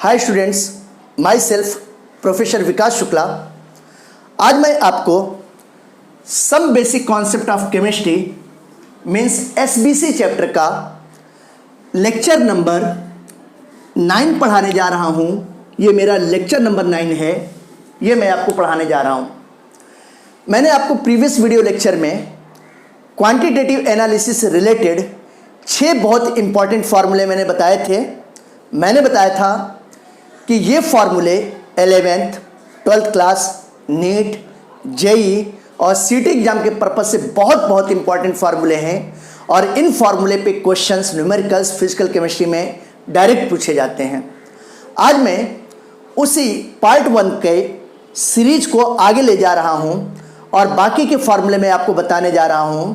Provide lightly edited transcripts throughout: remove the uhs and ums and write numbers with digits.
हाय students, myself professor Vikas Shukla. आज मैं आपको some basic concept of chemistry means SBC chapter का लेक्चर नंबर 9 पढ़ाने जा रहा हूँ। ये मेरा लेक्चर नंबर 9 है, ये मैं आपको पढ़ाने जा रहा हूँ। मैंने आपको प्रीवियस वीडियो लेक्चर में क्वांटिटेटिव एनालिसिस रिलेटेड 6 बहुत इंपॉर्टेंट फार्मूले मैंने बताए थे। मैंने बताया था कि ये फार्मूले 11th 12th class, NEET, JEE और सीटी एग्जाम के पर्पज से बहुत इंपॉर्टेंट फार्मूले हैं और इन फार्मूले पे क्वेश्चंस न्यूमेरिकल्स फिजिकल केमिस्ट्री में डायरेक्ट पूछे जाते हैं। आज मैं उसी पार्ट 1 के सीरीज को आगे ले जा रहा हूं और बाकी के फार्मूले मैं आपको बताने जा रहा हूं।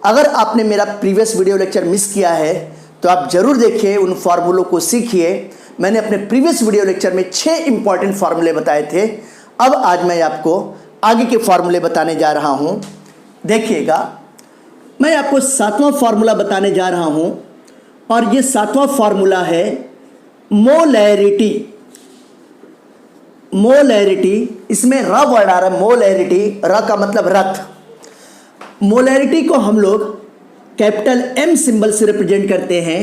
अगर आपने मेरा प्रीवियस वीडियो लेक्चर मिस किया है तो आप जरूर देखिए, उन फार्मूलों को सीखिए। मैंने अपने प्रीवियस वीडियो लेक्चर में 6 इंपॉर्टेंट फार्मूले बताए थे। अब आज मैं आपको आगे के फार्मूले बताने जा रहा हूं। देखिएगा, मैं आपको 7वां फार्मूला बताने जा रहा हूं और ये 7वां फार्मूला है मोलैरिटी। मोलैरिटी, इसमें र वर्ड आ रहा है, मोलैरिटी, र का मतलब रथ। मोलैरिटी को हम लोग कैपिटल M सिंबल से रिप्रेजेंट करते हैं।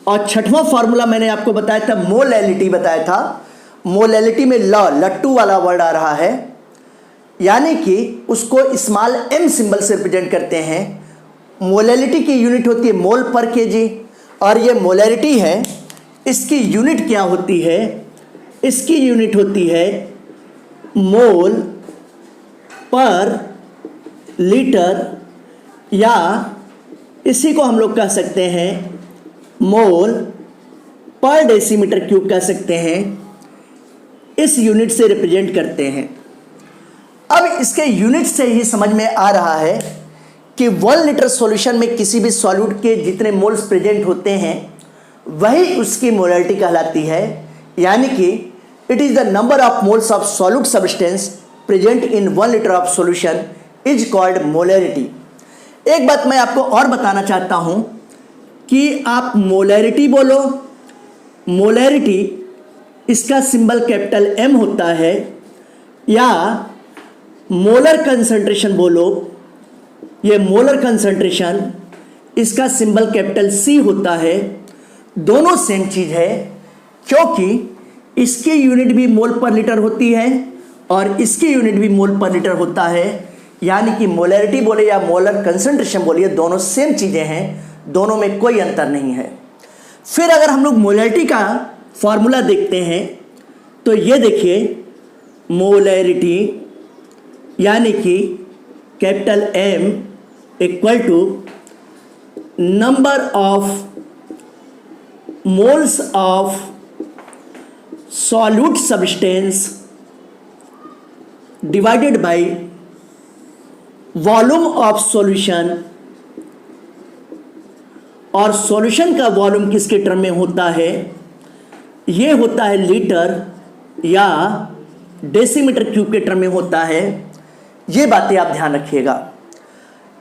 और 6वां फार्मूला मैंने आपको बताया था, मोलैलिटी बताया था। मोलैलिटी में लट्टू वाला वर्ड आ रहा है, यानी कि उसको स्मॉल m सिंबल से रिप्रेजेंट करते हैं। मोलैलिटी की यूनिट होती है मोल पर केजी और ये मोलैरिटी है, इसकी यूनिट क्या होती है? इसकी यूनिट होती है मोल पर लीटर, या इसी को हम लोग कह सकते हैं मोल पर डेसीमीटर क्यूब कह सकते हैं। इस यूनिट से रिप्रेजेंट करते हैं। अब इसके यूनिट से ही समझ में आ रहा है कि 1 लीटर सॉल्यूशन में किसी भी सॉल्यूट के जितने मोल्स प्रेजेंट होते हैं वही उसकी मोलैरिटी कहलाती है। यानी कि it is the number of moles of solute substance present in 1 litre of solution is called molarity. एक बात मैं आपको और बताना चाहता हूं कि आप मोलैरिटी बोलो, मोलैरिटी इसका सिंबल कैपिटल M होता है, या मोलर कंसंट्रेशन बोलो, ये मोलर कंसंट्रेशन इसका सिंबल कैपिटल C होता है। दोनों सेम चीज है, क्योंकि इसकी यूनिट भी मोल पर लीटर होती है और इसकी यूनिट भी मोल पर लीटर होता है। यानी कि मोलैरिटी बोले या मोलर कंसंट्रेशन बोलिए, दोनों सेम चीजें हैं, दोनों में कोई अंतर नहीं है। फिर अगर हम लोग मोलैरिटी का फॉर्मूला देखते हैं तो ये देखिए, मोलैरिटी यानी कि capital M equal to number of moles of solute substance divided by volume of solution. और सॉल्यूशन का वॉल्यूम किसके टर्म में होता है? ये होता है लीटर या डेसीमीटर क्यूब के टर्म में होता है। ये बातें आप ध्यान रखिएगा।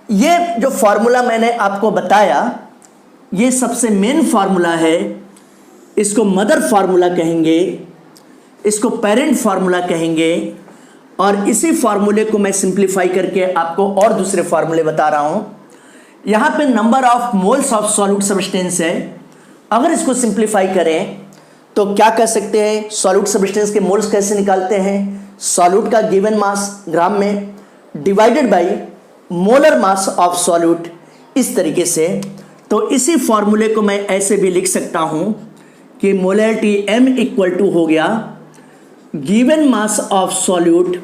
ये जो फार्मूला मैंने आपको बताया, ये सबसे मेन फार्मूला है। इसको मदर फार्मूला कहेंगे, इसको पेरेंट फार्मूला कहेंगे। और इसी फार्मूले को मैं सिंप्लीफाई करके आपको और दूसरे फार्मूले बता रहा हूं। यहां पे number of moles of solute substance है। अगर इसको सिंप्लीफाई करें तो क्या कह सकते हैं? सॉल्यूट सब्सटेंस के मोल्स कैसे निकालते हैं? सॉल्यूट का गिवन मास ग्राम में divided by molar mass of solute, इस तरीके से। तो इसी फार्मूले को मैं ऐसे भी लिख सकता हूं कि मोलैरिटी M इक्वल टू हो गया गिवन मास ऑफ सॉल्यूट,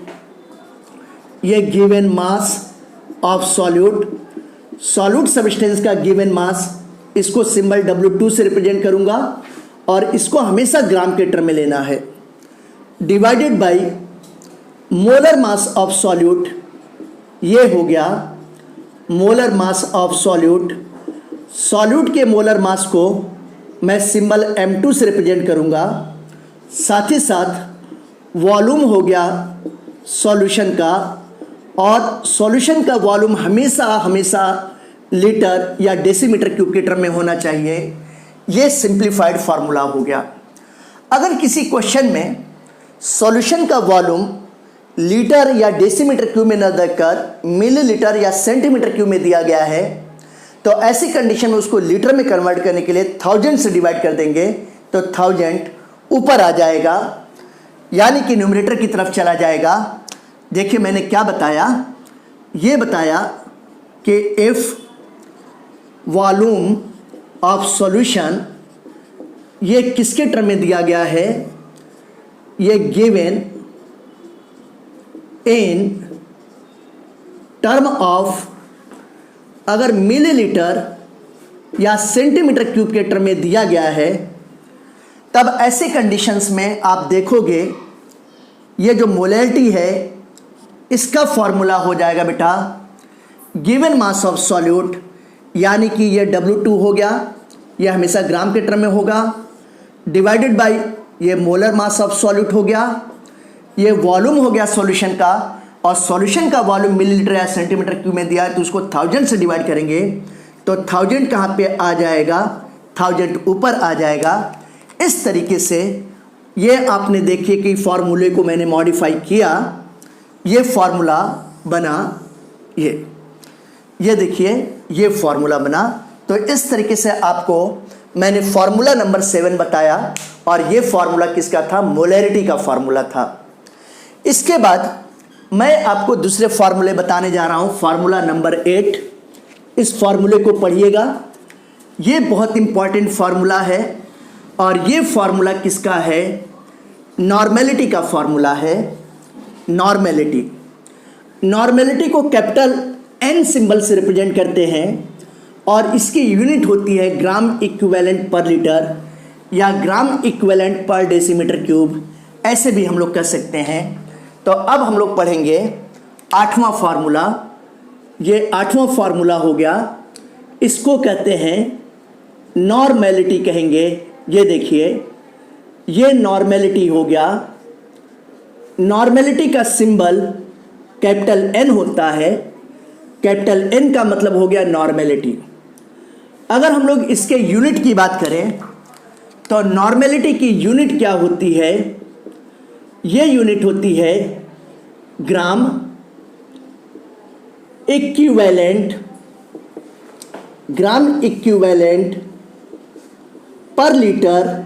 ये given mass of solute, solute substance का गिवन मास, इसको सिंबल W2 से रिप्रेजेंट करूंगा और इसको हमेशा ग्राम के टर्म में लेना है, divided by molar mass of solute. ये हो गया molar mass of solute. Solute के मोलर मास को मैं सिंबल M2 से रिप्रेजेंट करूंगा। साथ ही साथ वॉल्यूम हो गया सॉल्यूशन का, और सॉल्यूशन का वॉल्यूम हमेशा लीटर या डेसीमीटर क्यूब के टर्म में होना चाहिए। ये सिंप्लीफाइड फार्मूला हो गया। अगर किसी क्वेश्चन में सॉल्यूशन का वॉल्यूम लीटर या डेसीमीटर क्यूब में न देकर मिलीलीटर या सेंटीमीटर क्यूब में दिया गया है, तो ऐसी कंडीशन में उसको लीटर में कन्वर्ट करने के लिए 1000 से डिवाइड कर देंगे तो 1000 ऊपर आ जाएगा, यानी कि न्यूमरेटर की तरफ चला जाएगा। देखिए मैंने क्या बताया, ये बताया कि इफ वॉल्यूम ऑफ सॉल्यूशन ये किसके टर्म में दिया गया है, ये गिवन इन टर्म ऑफ, अगर मिलीलीटर या सेंटीमीटर क्यूब के टर्म में दिया गया है, तब ऐसे कंडीशंस में आप देखोगे ये जो मोलैरिटी है इसका फॉर्मूला हो जाएगा बेटा गिवन मास ऑफ सॉल्यूट, यानी कि ये W2 हो गया, ये हमेशा ग्राम के टर्म में होगा, डिवाइडेड बाय ये मोलर मास ऑफ सॉल्यूट हो गया, ये वॉल्यूम हो गया सॉल्यूशन का, और सॉल्यूशन का वॉल्यूम मिलीलीटर या सेंटीमीटर क्यूब में दिया है तो उसको 1000 से डिवाइड करेंगे तो 1000 कहाँ पे आ जाएगा, 1000 ऊपर आ जाएगा। इस तरीके से ये आपने देखिए कि फॉर्मूले को मैंने मॉडिफाई किया, ये फॉर्मूला बना, ये देखिए ये फॉर्मूला बना। तो इस तरीके से आपको मैंने फॉर्मूला नंबर 7 बताया, और ये फॉर्मूला किसका था, मोलैरिटी का फॉर्मूला था। इसके बाद मैं आपको दूसरे फॉर्मूले बताने जा रहा हूँ, फॉर्मूला नंबर 8। इस फॉर्मूले को पढ़िएगा, ये बहुत इंपॉर्टेंट फॉर्मूला है, और ये फॉर्मूला किसका है, नॉर्मेलिटी का फॉर्मूला है। नॉर्मेलिटी को कैपिटल N सिंबल से रिप्रेजेंट करते हैं, और इसकी यूनिट होती है ग्राम इक्विवेलेंट पर लीटर या ग्राम इक्विवेलेंट पर डेसीमीटर क्यूब, ऐसे भी हम लोग कह सकते हैं। तो अब हम लोग पढ़ेंगे 8वां फार्मूला। ये 8वां फार्मूला हो गया, इसको कहते हैं नॉर्मेलिटी कहेंगे। ये देखिए ये नॉर्मेलिटी हो गया। नॉर्मेलिटी का सिंबल कैपिटल N होता है, कैपिटल N का मतलब हो गया नॉर्मेलिटी। अगर हम लोग इसके यूनिट की बात करें तो नॉर्मेलिटी की यूनिट क्या होती है, ये यूनिट होती है ग्राम इक्विवेलेंट पर लीटर,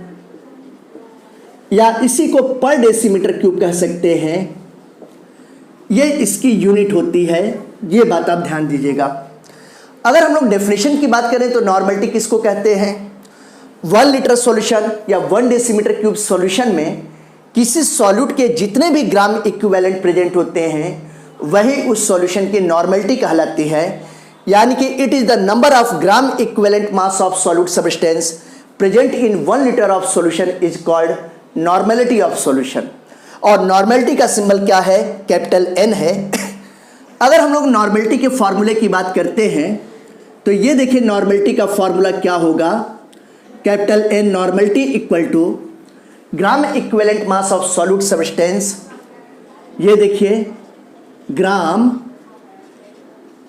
या इसी को पर डेसीमीटर क्यूब कह सकते हैं, ये इसकी यूनिट होती है। ये बात आप ध्यान दीजिएगा। अगर हम लोग डेफिनेशन की बात करें तो नॉर्मेलिटी किसको कहते हैं, 1 लीटर सॉल्यूशन या 1 डेसीमीटर क्यूब सॉल्यूशन में किसी सॉल्यूट के जितने भी ग्राम इक्विवेलेंट प्रेजेंट होते हैं वही उस सॉल्यूशन की नॉर्मेलिटी कहलाती है। यानी कि it is the number of gram equivalent mass of solute substance present in 1 litre of solution is called normality of solution. और नॉर्मेलिटी का सिंबल क्या है, कैपिटल N है। अगर हम लोग नॉर्मेलिटी के फॉर्मूले की बात करते हैं तो ये देखिए नॉर्मेलिटी का फॉर्मूला क्या होगा, capital N normality equal to gram equivalent mass of solute substance. ये देखिए gram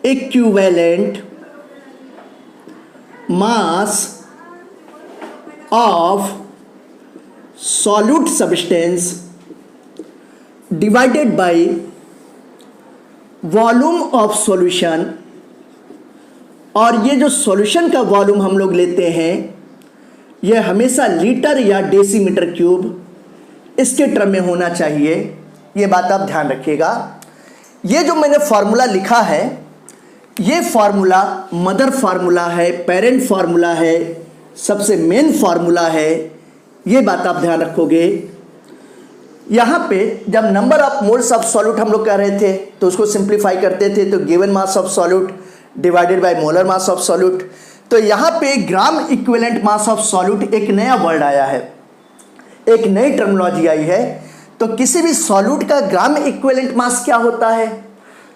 equivalent mass of solute substance divided by volume of solution. और ये जो सॉल्यूशन का वॉल्यूम हम लोग लेते हैं ये हमेशा लीटर या डेसीमीटर क्यूब इसके टर्म में होना चाहिए। ये बात आप ध्यान रखिएगा। ये जो मैंने फार्मूला लिखा है ये फार्मूला मदर फार्मूला है, पेरेंट फार्मूला है, सबसे मेन फार्मूला है। ये बात आप ध्यान रखोगे। यहाँ पे जब number of moles of solute हम लोग कह रहे थे तो उसको सिंप्लीफाई करते थे तो given mass of solute divided by molar mass of solute. तो यहाँ पे ग्राम इक्विवेलेंट मास ऑफ सॉल्यूट एक नया वर्ड आया है, एक नई टर्मिनोलॉजी आई है। तो किसी भी सॉल्यूट का ग्राम इक्विवेलेंट मास क्या होता है,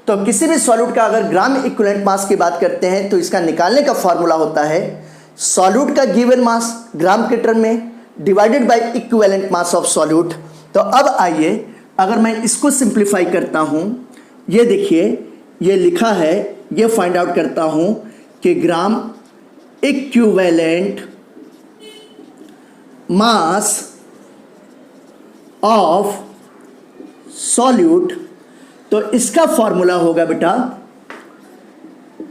तो किसी भी सॉल्यूट का अगर ग्राम इक्विवेलेंट मास की बात करते हैं तो इसका निकालने का फॉर्मूला होता है सॉल्यूट का गिवन मास ग्राम के टर्म में divided by equivalent mass of solute. तो अब आइए अगर मैं इसको सिंप्लीफाई करता हूँ, ये देखिए ये लिखा है, ये फाइंड आउट करता हूँ कि ग्राम इक्विवेलेंट मास ऑफ सॉल्यूट, तो इसका फॉर्मूला होगा बेटा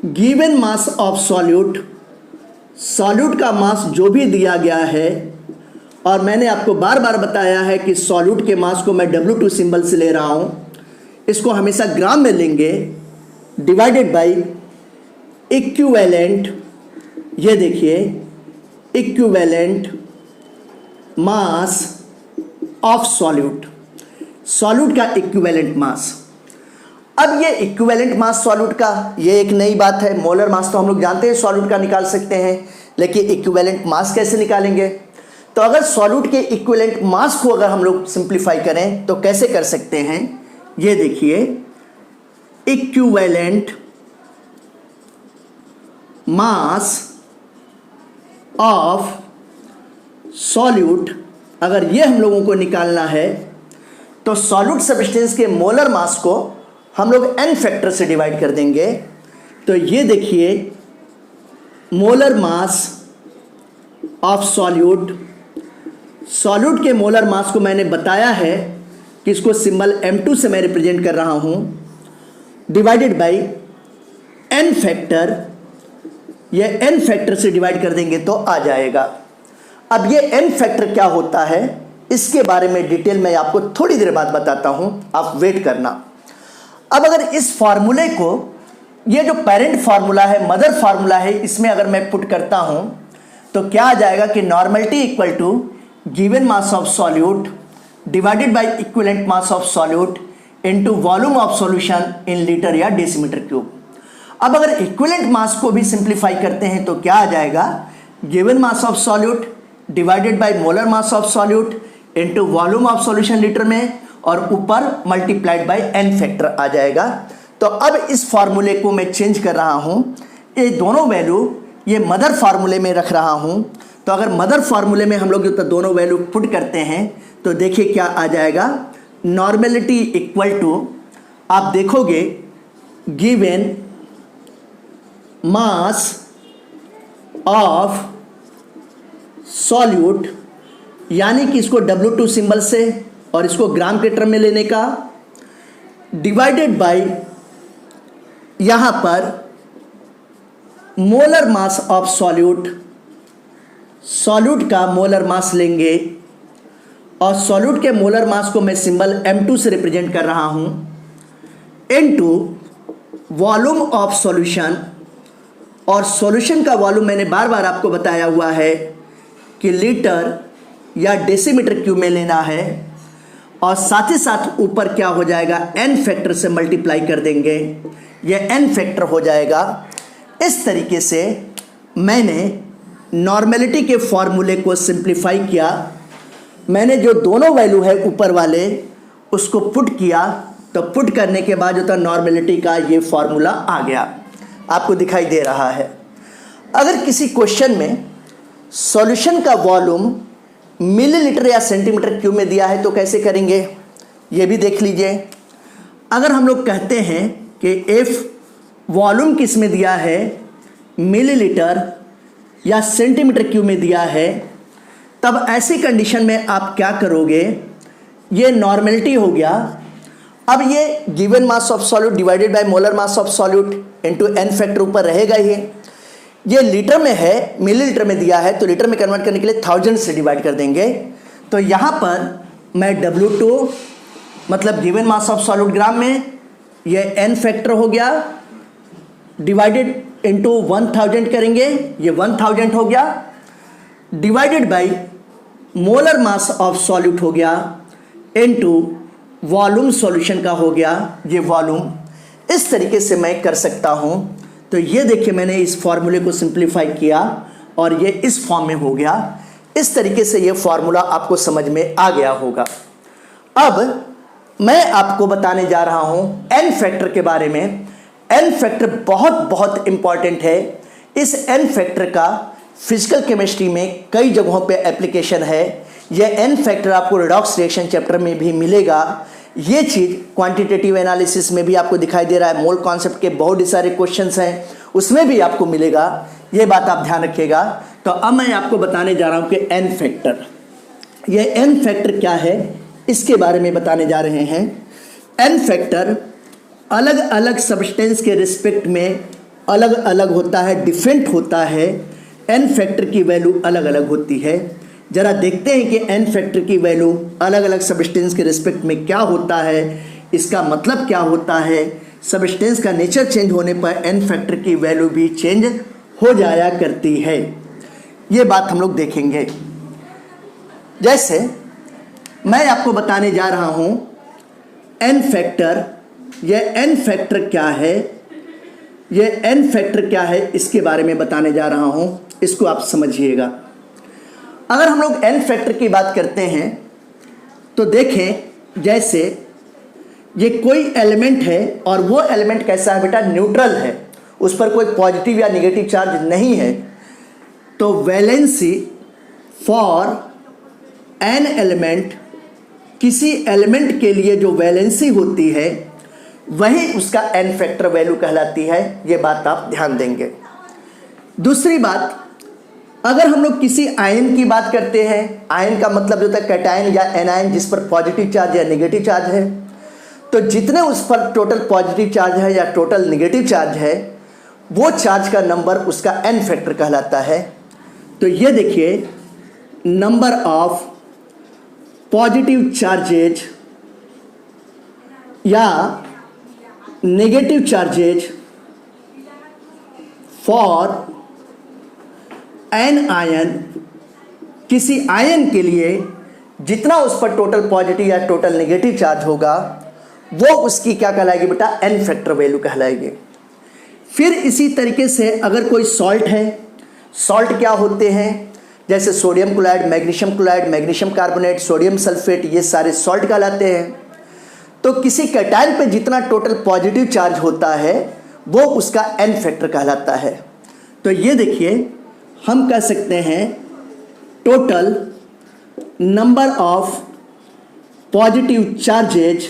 given mass of solute, solute का मास जो भी दिया गया है, और मैंने आपको बार बार बताया है कि सॉल्यूट के मास को मैं W2 सिंबल से ले रहा हूं, इसको हमेशा ग्राम में लेंगे, डिवाइडेड बाय इक्विवेलेंट, ये देखिए equivalent mass of solute, solute का इक्विवेलेंट मास। अब ये इक्विवेलेंट मास सॉल्यूट का, ये एक नई बात है। मोलर मास तो हम लोग जानते हैं सॉल्यूट का निकाल सकते हैं, लेकिन इक्विवेलेंट मास कैसे निकालेंगे? तो अगर सॉल्यूट के इक्विवेलेंट मास को अगर हम लोग सिंप्लीफाई करें तो कैसे कर सकते हैं? ये देखिए इक्विवेलेंट मास ऑफ सॉल्यूट, अगर ये हम लोगों को निकालना है तो सॉल्यूट सब्सटेंस के मोलर मास को हम लोग n फैक्टर से डिवाइड कर देंगे। तो ये देखिए molar mass of solute, solute के मोलर मास को मैंने बताया है कि इसको सिंबल M2 से मैं रिप्रेजेंट कर रहा हूं, डिवाइडेड बाय n फैक्टर, ये n फैक्टर से डिवाइड कर देंगे तो आ जाएगा। अब ये n फैक्टर क्या होता है इसके बारे में डिटेल में आपको थोड़ी देर बाद बताता हूं, आप वेट करना। अब अगर इस फॉर्मूले को, ये जो पेरेंट फार्मूला है, मदर फार्मूला है, इसमें अगर मैं पुट करता हूं तो क्या आ जाएगा कि normality equal to given mass of solute divided by equivalent mass of solute into volume of solution in litre या डेसीमीटर क्यूब। अब अगर इक्विवेलेंट मास को भी सिंप्लीफाई करते हैं तो क्या आ जाएगा? Given mass of solute divided by molar mass of solute into volume of solution litre में, और ऊपर मल्टीप्लाइड बाय n फैक्टर आ जाएगा। तो अब इस फार्मूले को मैं चेंज कर रहा हूं, ये दोनों वैल्यू ये मदर फार्मूले में रख रहा हूं। तो अगर मदर फार्मूले में हम लोग जो दोनों वैल्यू पुट करते हैं तो देखिए क्या आ जाएगा, नॉर्मेलिटी इक्वल टू, आप देखोगे गिवन मास ऑफ सॉल्यूट, यानी कि इसको W2 सिंबल से और इसको ग्राम के टर्म में लेने का, डिवाइडेड बाय यहां पर molar mass of solute, solute का मोलर मास लेंगे, और सॉल्यूट के मोलर मास को मैं सिंबल M2 से रिप्रेजेंट कर रहा हूं, इनटू वॉल्यूम ऑफ सॉल्यूशन, और सॉल्यूशन का वॉल्यूम मैंने बार बार आपको बताया हुआ है कि लीटर या डेसीमीटर क्यूब में लेना है, और साथ ही साथ ऊपर क्या हो जाएगा, n फैक्टर से मल्टीप्लाई कर देंगे, यह n फैक्टर हो जाएगा। इस तरीके से मैंने नॉर्मेलिटी के फॉर्मूले को सिंप्लीफाई किया, मैंने जो दोनों वैल्यू है ऊपर वाले उसको पुट किया, तो पुट करने के बाद जो था नॉर्मेलिटी का ये फॉर्मूला आ गया, आपको दिखाई दे रहा है। अगर किसी क्वेश्चन में सॉल्यूशन का वॉल्यूम मिलीलीटर या सेंटीमीटर क्यूब में दिया है तो कैसे करेंगे, ये भी देख लीजिए। अगर हम लोग कहते हैं कि इफ वॉल्यूम किस में दिया है, मिलीलीटर या सेंटीमीटर क्यूब में दिया है, तब ऐसी कंडीशन में आप क्या करोगे, ये नॉर्मेलिटी हो गया। अब ये given mass of solute divided by molar mass of solute into n factor ऊपर रहेगा ही। ये लीटर में है, मिलीलीटर में दिया है तो लीटर में कन्वर्ट करने के लिए 1000 से डिवाइड कर देंगे। तो यहाँ पर मैं W2 मतलब गिवन मास ऑफ सॉल्यूट ग्राम में, ये n फैक्टर हो गया, डिवाइडेड इनटू 1000 करेंगे, ये 1000 हो गया, divided by molar mass of solute हो गया, इनटू वॉल्यूम सॉल्यूशन का हो गया, ये वॉल्यूम। इस तरीके से मैं कर सकता हूँ। तो ये देखिए मैंने इस फॉर्मूले को सिंप्लीफाई किया और ये इस फॉर्म में हो गया। इस तरीके से ये फॉर्मूला आपको समझ में आ गया होगा। अब मैं आपको बताने जा रहा हूं n फैक्टर के बारे में। n फैक्टर बहुत बहुत इंपॉर्टेंट है। इस n फैक्टर का फिजिकल केमिस्ट्री में कई जगहों पे एप्लीकेशन है। यह n फैक्टर आपको रिडॉक्स रिएक्शन चैप्टर में भी मिलेगा। ये चीज़ क्वांटिटेटिव एनालिसिस में भी आपको दिखाई दे रहा है। मोल कॉन्सेप्ट के बहुत सारे क्वेश्चंस हैं, उसमें भी आपको मिलेगा। ये बात आप ध्यान रखिएगा। तो अब मैं आपको बताने जा रहा हूं कि n फैक्टर, ये n फैक्टर क्या है इसके बारे में बताने जा रहे हैं। एन फैक्टर अलग अलग सब्सटेंस के रिस्पेक्ट में अलग अलग होता है, डिफरेंट होता है। एन फैक्टर की वैल्यू अलग अलग होती है। ज़रा देखते हैं कि एन फैक्टर की वैल्यू अलग अलग सब्सटेंस के रिस्पेक्ट में क्या होता है, इसका मतलब क्या होता है। सब्सटेंस का नेचर चेंज होने पर एन फैक्टर की वैल्यू भी चेंज हो जाया करती है। ये बात हम लोग देखेंगे। जैसे मैं आपको बताने जा रहा हूँ एन फैक्टर, यह एन फैक्टर क्या है, यह एन फैक्टर क्या है इसके बारे में बताने जा रहा हूँ, इसको आप समझिएगा। अगर हम लोग एन फैक्टर की बात करते हैं तो देखें, जैसे ये कोई एलिमेंट है और वो एलिमेंट कैसा है बेटा, न्यूट्रल है, उस पर कोई पॉजिटिव या नेगेटिव चार्ज नहीं है, तो वैलेंसी फॉर एन एलिमेंट, किसी एलिमेंट के लिए जो वैलेंसी होती है वही उसका एन फैक्टर वैल्यू कहलाती है। ये बात आप ध्यान देंगे। दूसरी बात, अगर हम लोग किसी आयन की बात करते हैं, आयन का मतलब जो होता है कैटायन या एनायन, जिस पर पॉजिटिव चार्ज या नेगेटिव चार्ज है, तो जितने उस पर टोटल पॉजिटिव चार्ज है या टोटल नेगेटिव चार्ज है, वो चार्ज का नंबर उसका एन फैक्टर कहलाता है। तो ये देखिए, नंबर ऑफ पॉजिटिव चार्जेज या negative charges for an ion, किसी आयन के लिए जितना उस पर टोटल पॉजिटिव या टोटल नेगेटिव चार्ज होगा वो उसकी क्या कहलाएगी बेटा, एन फैक्टर वैल्यू कहलाएगी। फिर इसी तरीके से अगर कोई सॉल्ट है, सॉल्ट क्या होते हैं, जैसे sodium chloride, magnesium carbonate, sodium sulphate, ये सारे सॉल्ट कहलाते हैं। तो किसी कैटायन पे जितना टोटल पॉजिटिव चार्ज होता है वो उसका एन फैक्टर कहलाता है। तो ये देखिए, हम कह सकते हैं total number of positive charges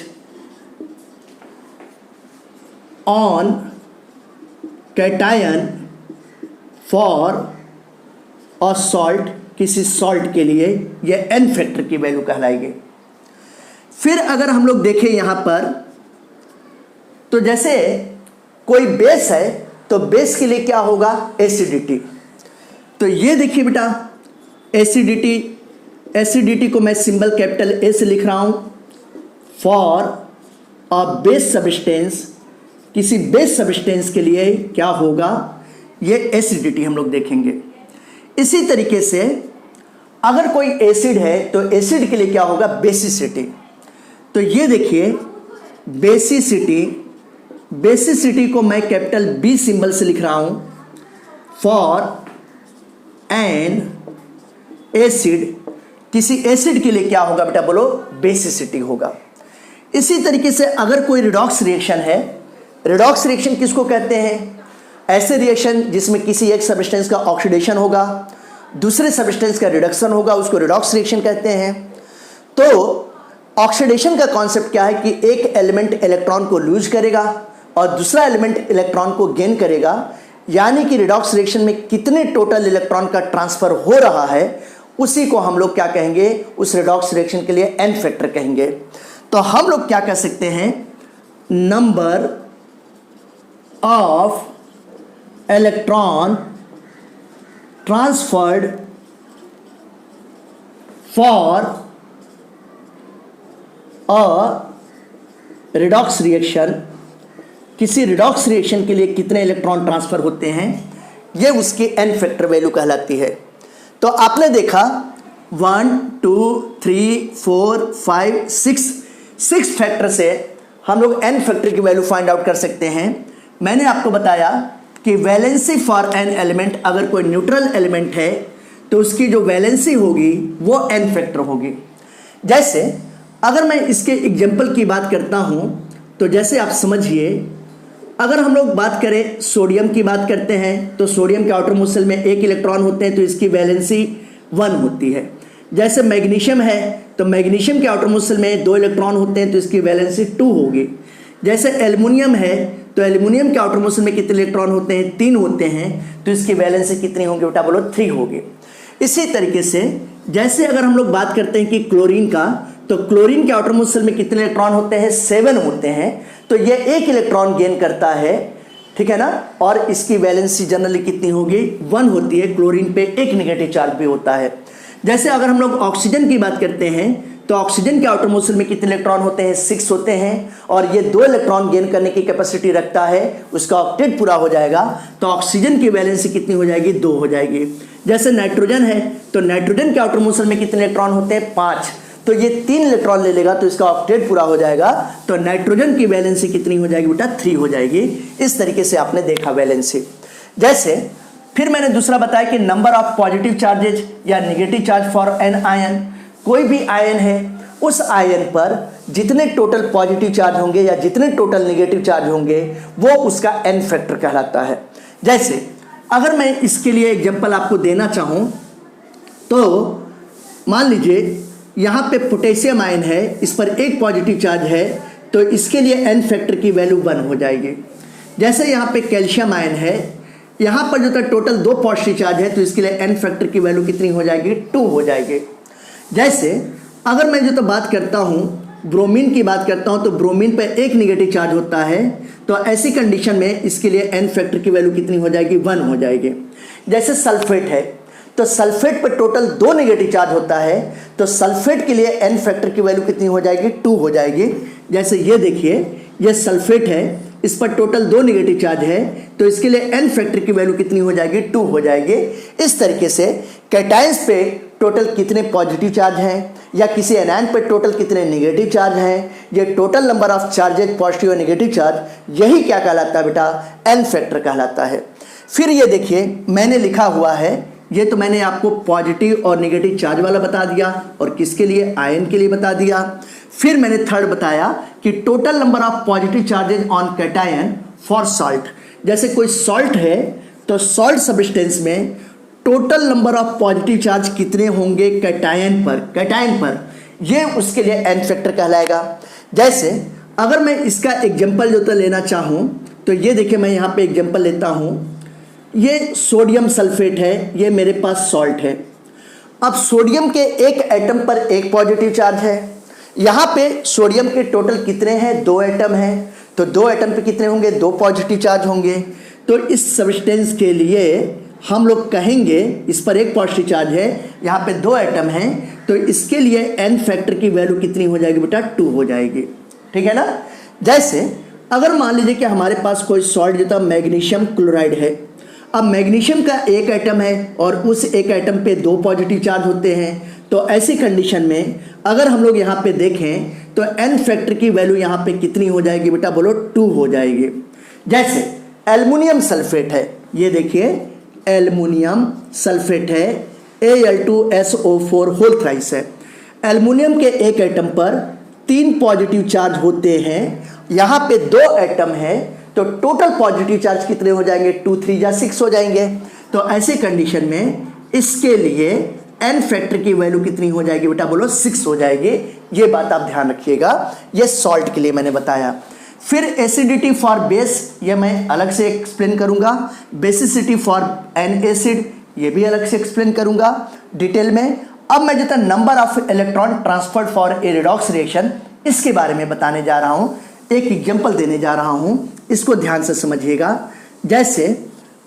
on cation for a salt, किसी सॉल्ट के लिए यह एन फैक्टर की वैल्यू कहलाएगी। फिर अगर हम लोग देखें यहाँ पर, तो जैसे कोई बेस है तो बेस के लिए क्या होगा, एसिडिटी। तो ये देखिए बेटा, एसिडिटी को मैं सिंबल कैपिटल ए से लिख रहा हूँ। फॉर अ बेस सब्सटेंस, किसी बेस सब्सटेंस के लिए क्या होगा, ये एसिडिटी हम लोग देखेंगे। इसी तरीके से अगर कोई एसिड है तो एसिड के लिए क्या होगा, बेसिसिटी। तो ये देखिए, बेसिसिटी को मैं कैपिटल बी सिंबल से लिख रहा हूँ। फॉर एन एसिड, किसी एसिड के लिए क्या होगा बेटा, बोलो, बेसिसिटी होगा। इसी तरीके से अगर कोई रिडॉक्स रिएक्शन है, रिडॉक्स रिएक्शन किसको कहते हैं, ऐसे रिएक्शन जिसमें किसी एक सब्सटेंस का ऑक्सीडेशन होगा, दूसरे सब्सटेंस का रिडक्शन होगा, उसको रिडॉक्स रिएक्शन कहते हैं। तो ऑक्सीडेशन का कॉन्सेप्ट क्या है कि एक एलिमेंट इलेक्ट्रॉन को लूज करेगा और दूसरा एलिमेंट इलेक्ट्रॉन को गेन करेगा, यानी कि रिडॉक्स रिएक्शन में कितने टोटल इलेक्ट्रॉन का ट्रांसफर हो रहा है, उसी को हम लोग क्या कहेंगे, उस रिडॉक्स रिएक्शन के लिए एन फैक्टर कहेंगे। तो हम लोग क्या कह सकते हैं, number of electron transferred for a redox reaction, किसी रिडॉक्स रिएक्शन के लिए कितने इलेक्ट्रॉन ट्रांसफर होते हैं, ये उसकी एन फैक्टर वैल्यू कहलाती है। तो आपने देखा 1 2 3 4 5 6 फैक्टर से हम लोग एन फैक्टर की वैल्यू फाइंड आउट कर सकते हैं। मैंने आपको बताया कि वैलेंसी फॉर एन एलिमेंट, अगर कोई न्यूट्रल एलिमेंट है तो उसकी जो वैलेंसी होगी वो एन फैक्टर होगी। जैसे अगर मैं इसके एग्जाम्पल की बात करता हूँ तो जैसे आप समझिए, अगर हम लोग बात करें सोडियम की बात करते हैं तो सोडियम के आउटर मोस्ट शेल में 1 इलेक्ट्रॉन होते हैं तो इसकी वैलेंसी 1 होती है। जैसे मैग्नीशियम है तो मैग्नीशियम के आउटर मोस्ट शेल में 2 इलेक्ट्रॉन होते हैं तो इसकी वैलेंसी 2 होगी। जैसे एल्युमिनियम है तो एल्युमिनियम के आउटर मोस्ट शेल में कितने इलेक्ट्रॉन होते हैं, 3 होते हैं, तो इसकी वैलेंसी कितनी होगी बेटा, बोलो 3 होगी। इसी तरीके से जैसे अगर हम लोग बात करते हैं कि क्लोरीन का, तो क्लोरीन के आउटरमोस्ट शेल में कितने इलेक्ट्रॉन होते हैं? 7 होते हैं। तो ये 1 इलेक्ट्रॉन गेन करता है, ठीक है ना। और इसकी वैलेंसी जनरली कितनी होगी? 1 होती है। क्लोरीन पे 1 नेगेटिव चार्ज भी होता है। जैसे अगर हम लोग ऑक्सीजन की बात करते हैं तो ऑक्सीजन के आउटरमोस्ट शेल में कितने इलेक्ट्रॉन होते हैं? 6 होते हैं। और ये 2 इलेक्ट्रॉन गेन करने की कैपेसिटी रखता है, उसका ऑक्टेट पूरा हो जाएगा तो ऑक्सीजन की वैलेंसी कितनी हो जाएगी? 2 हो जाएगी। जैसे नाइट्रोजन है तो नाइट्रोजन के आउटरमोस्ट शेल में कितने इलेक्ट्रॉन होते हैं? 5। तो ये 3 इलेक्ट्रॉन ले लेगा तो इसका ऑक्टेट पूरा हो जाएगा। तो नाइट्रोजन की वैलेंसी कितनी हो जाएगी बेटा? 3 हो जाएगी। इस तरीके से आपने देखा वैलेंसी। जैसे फिर मैंने दूसरा बताया कि नंबर ऑफ पॉजिटिव चार्जेज या negative charge for an ion. कोई भी आयन है, उस आयन पर जितने टोटल पॉजिटिव चार्ज होंगे या जितने टोटल नेगेटिव चार्ज होंगे वो उसका एन फैक्टर कहलाता है। जैसे अगर मैं इसके लिए एग्जांपल आपको देना चाहूं तो मान लीजिए यहाँ पे पोटेशियम आयन है, इस पर 1 पॉजिटिव चार्ज है तो इसके लिए एन फैक्टर की वैल्यू 1 हो जाएगी। जैसे यहाँ पे कैल्शियम आयन है, यहाँ पर जो टोटल 2 पॉजिटिव चार्ज है तो इसके लिए एन फैक्टर की वैल्यू कितनी हो जाएगी? 2 हो जाएगी। जैसे अगर मैं जो बात करता हूँ ब्रोमीन की बात करता हूँ तो ब्रोमीन पे 1 नेगेटिव चार्ज होता है तो ऐसी कंडीशन में इसके लिए एन फैक्टर की वैल्यू कितनी हो जाएगी? 1 हो जाएगी। जैसे सल्फेट है तो सल्फेट पर टोटल 2 नेगेटिव चार्ज होता है तो सल्फेट के लिए एन फैक्टर की वैल्यू कितनी हो जाएगी? 2 हो जाएगी। जैसे ये देखिए, ये सल्फेट है, इस पर टोटल 2 नेगेटिव चार्ज है तो इसके लिए एन फैक्टर की वैल्यू कितनी हो जाएगी? 2 हो जाएगी। इस तरीके से कैटायंस पे टोटल कितने पॉजिटिव चार्ज हैं या किसी एनायन पे टोटल कितने नेगेटिव चार्ज हैं, ये total number of charges positive और नेगेटिव चार्ज, यही क्या कहलाता है बेटा? एन फैक्टर कहलाता है। फिर ये देखिए मैंने लिखा हुआ है, ये तो मैंने आपको पॉजिटिव और नेगेटिव चार्ज वाला बता दिया और किसके लिए? आयन के लिए बता दिया। फिर मैंने थर्ड बताया कि total number of positive charges on cation for salt. जैसे कोई सॉल्ट है तो सॉल्ट सब्सटेंस में total number of positive charge कितने होंगे कैटायन पर, ये उसके लिए एन फैक्टर कहलाएगा। जैसे अगर मैं इसका एग्जांपल जो तो लेना चाहूँ तो ये देखिए मैं यहाँ पे एग्जांपल लेता हूँ। ये सोडियम सल्फेट है, ये मेरे पास सॉल्ट है। अब सोडियम के 1 एटम पर 1 पॉजिटिव चार्ज है। यहाँ पे सोडियम के टोटल कितने हैं? 2 एटम हैं। तो 2 एटम पे कितने होंगे? 2 पॉजिटिव चार्ज होंगे। तो इस सब्सटेंस के लिए हम लोग कहेंगे, इस पर 1 पॉजिटिव चार्ज है, यहाँ पे 2 एटम हैं तो इसके लिए एन फैक्टर की वैल्यू कितनी हो जाएगी बेटा? 2 हो जाएगी। ठीक है ना। जैसे अगर मान लीजिए कि हमारे पास कोई सॉल्ट जो था मैग्नीशियम क्लोराइड है। अब मैग्नीशियम का 1 एटम है और उस 1 एटम पे 2 पॉजिटिव चार्ज होते हैं तो ऐसी कंडीशन में अगर हम लोग यहाँ पे देखें तो एन फैक्टर की वैल्यू यहाँ पे कितनी हो जाएगी बेटा? बोलो 2 हो जाएगी। जैसे एल्युमिनियम सल्फेट है, ये देखिए एल्युमिनियम सल्फेट है, Al2SO4 होल थ्राइस है। एल्युमिनियम के 1 एटम पर 3 पॉजिटिव चार्ज होते हैं, यहाँ पे 2 एटम है तो टोटल पॉजिटिव चार्ज कितने हो जाएंगे? 2 3 या 6 हो जाएंगे। तो ऐसी कंडीशन में इसके लिए एन फैक्टर की वैल्यू कितनी हो जाएगी बेटा? बोलो 6 हो जाएगी। ये बात आप ध्यान रखिएगा, ये सॉल्ट के लिए मैंने बताया। फिर एसिडिटी फॉर बेस, ये मैं अलग से एक्सप्लेन करूंगा। बेसिसिटी फॉर एन एसिड, ये भी अलग से एक्सप्लेन करूंगा डिटेल में। अब मैं जो number of electron transferred for a redox reaction, इसके बारे में बताने जा रहा हूं। एक एग्जांपल देने जा रहा हूं, इसको ध्यान से समझिएगा। जैसे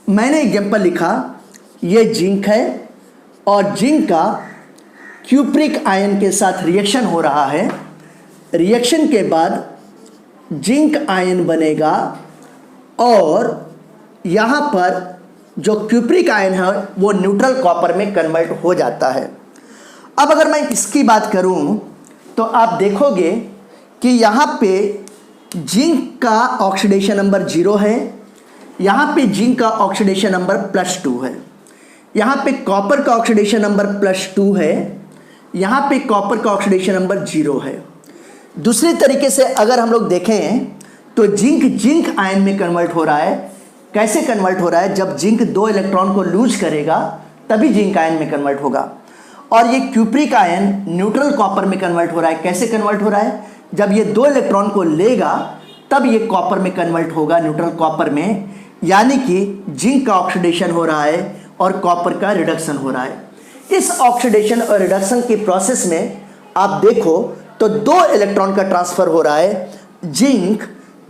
मैंने एग्जांपल लिखा, ये जिंक है और जिंक का क्यूप्रिक आयन के साथ रिएक्शन हो रहा है। रिएक्शन के बाद जिंक आयन बनेगा और यहाँ पर जो क्यूप्रिक आयन है वो न्यूट्रल कॉपर में कन्वर्ट हो जाता है। अब अगर मैं इसकी बात करूँ तो आप देखोगे कि यहाँ पे जिंक का ऑक्सीडेशन नंबर 0 है, यहाँ पे जिंक का ऑक्सीडेशन नंबर +2 है, यहाँ पे कॉपर का ऑक्सीडेशन नंबर +2 है, यहाँ पे कॉपर का ऑक्सीडेशन नंबर 0 है। दूसरे तरीके से अगर हम लोग देखें तो जिंक आयन में कन्वर्ट हो रहा है। कैसे कन्वर्ट हो रहा है? जब जिंक 2 इलेक्ट्रॉन को लूज करेगा तभी जिंक आयन में कन्वर्ट होगा। और ये क्यूप्रिक आयन न्यूट्रल कॉपर में कन्वर्ट हो रहा है। कैसे कन्वर्ट हो रहा है? जब ये 2 इलेक्ट्रॉन को लेगा तब ये कॉपर में कन्वर्ट होगा, न्यूट्रल कॉपर में। यानी कि जिंक का ऑक्सीडेशन हो रहा है और कॉपर का रिडक्शन हो रहा है। इस ऑक्सीडेशन और रिडक्शन की प्रोसेस में आप देखो तो 2 इलेक्ट्रॉन का ट्रांसफर हो रहा है, जिंक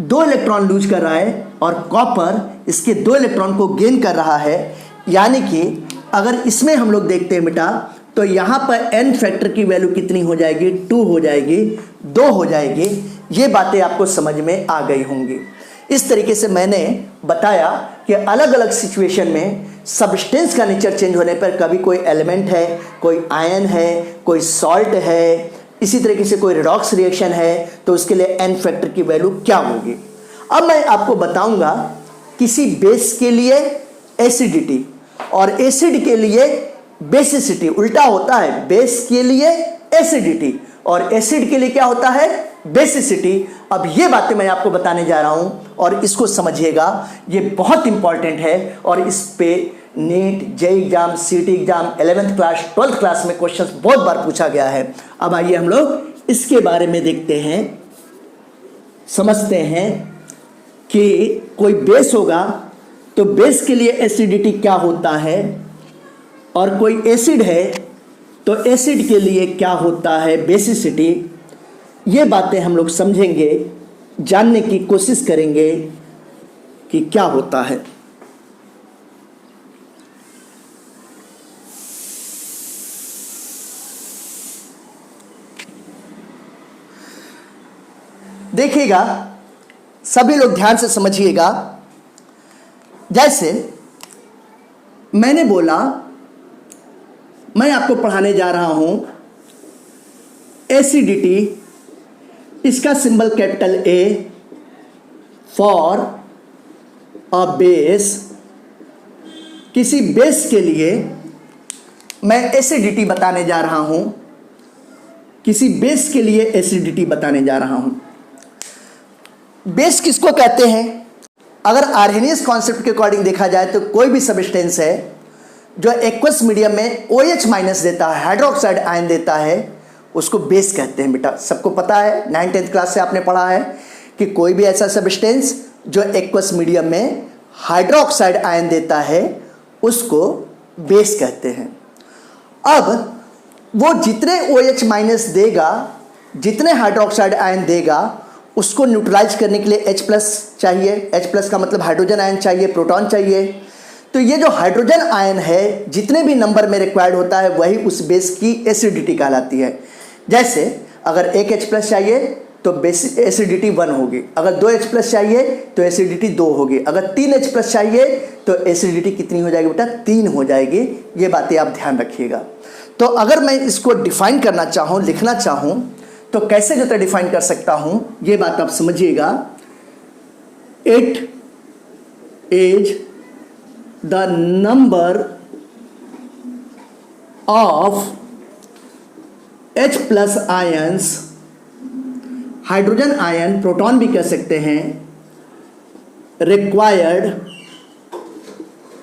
2 इलेक्ट्रॉन लूज कर रहा है और कॉपर इसके 2 इलेक्ट्रॉन को गेन कर रहा है। यानी कि अगर इसमें हम लोग देखते हैं बेटा, तो यहाँ पर n फैक्टर की वैल्यू कितनी हो जाएगी, 2 हो जाएगी, 2 हो जाएगी। ये बातें आपको समझ में आ गई होंगी। इस तरीके से मैंने बताया कि अलग अलग सिचुएशन में सब्सटेंस का नेचर चेंज होने पर कभी कोई एलिमेंट है, कोई आयन है, कोई सॉल्ट है, इसी तरीके से कोई रिडॉक्स रिएक्शन है, तो उसके लिए n फैक्टर की वैल्यू क्या होगी। अब मैं आपको बताऊंगा किसी बेस के लिए एसिडिटी और एसिड के लिए बेसिसिटी, उल्टा होता है, बेस के लिए एसिडिटी और एसिड के लिए क्या होता है, बेसिसिटी। अब ये बातें मैं आपको बताने जा रहा हूं और इसको समझिएगा, ये बहुत इंपॉर्टेंट है और इस पे नीट, जेईई एग्जाम, सीटी exam, 11th class, 12th class में क्वेश्चंस बहुत बार पूछा गया है। अब आइए हम लोग इसके बारे में देखते हैं, समझते हैं कि कोई बेस होगा तो बेस के लिए एसिडिटी क्या होता है, और कोई एसिड है तो एसिड के लिए क्या होता है, बेसिसिटी। ये बातें हम लोग समझेंगे, जानने की कोशिश करेंगे कि क्या होता है। देखिएगा, सभी लोग ध्यान से समझिएगा। जैसे मैंने बोला, मैं आपको पढ़ाने जा रहा हूं एसिडिटी, इसका symbol capital A for a base. किसी बेस के लिए मैं एसिडिटी बताने जा रहा हूं, किसी बेस के लिए एसिडिटी बताने जा रहा हूं। बेस किसको कहते हैं? अगर आर्हेनियस कॉन्सेप्ट के अकॉर्डिंग देखा जाए तो कोई भी सब्सटेंस है जो एक्वस मीडियम में OH माइनस देता है, हाइड्रोक्साइड आयन देता है, उसको बेस कहते हैं। बेटा सबको पता है, 9th 10th क्लास से आपने पढ़ा है कि कोई भी ऐसा सब्सटेंस जो एक्वस मीडियम में हाइड्रोक्साइड आयन देता है उसको बेस कहते हैं। अब वो जितने OH माइनस देगा, जितने हाइड्रोक्साइड आयन देगा, उसको न्यूट्रलाइज करने के लिए H प्लस चाहिए। H प्लस का मतलब हाइड्रोजन आयन चाहिए, प्रोटॉन चाहिए। तो ये जो हाइड्रोजन आयन है, जितने भी नंबर में रिक्वायर्ड होता है, वही उस बेस की एसिडिटी कहलाती है। जैसे अगर एक H प्लस चाहिए तो बेस एसिडिटी 1 होगी, अगर 2 H प्लस चाहिए तो एसिडिटी 2 होगी, अगर 3 H प्लस चाहिए तो एसिडिटी कितनी हो जाएगी बेटा, 3 हो जाएगी। ये बातें आप ध्यान रखिएगा। तो अगर मैं इसको डिफाइन करना चाहूँ, लिखना चाहूँ, तो कैसे जो है डिफाइन कर सकता हूँ, ये बात आप समझिएगा। It is the number of H plus ions, hydrogen ion, proton भी कह सकते हैं, required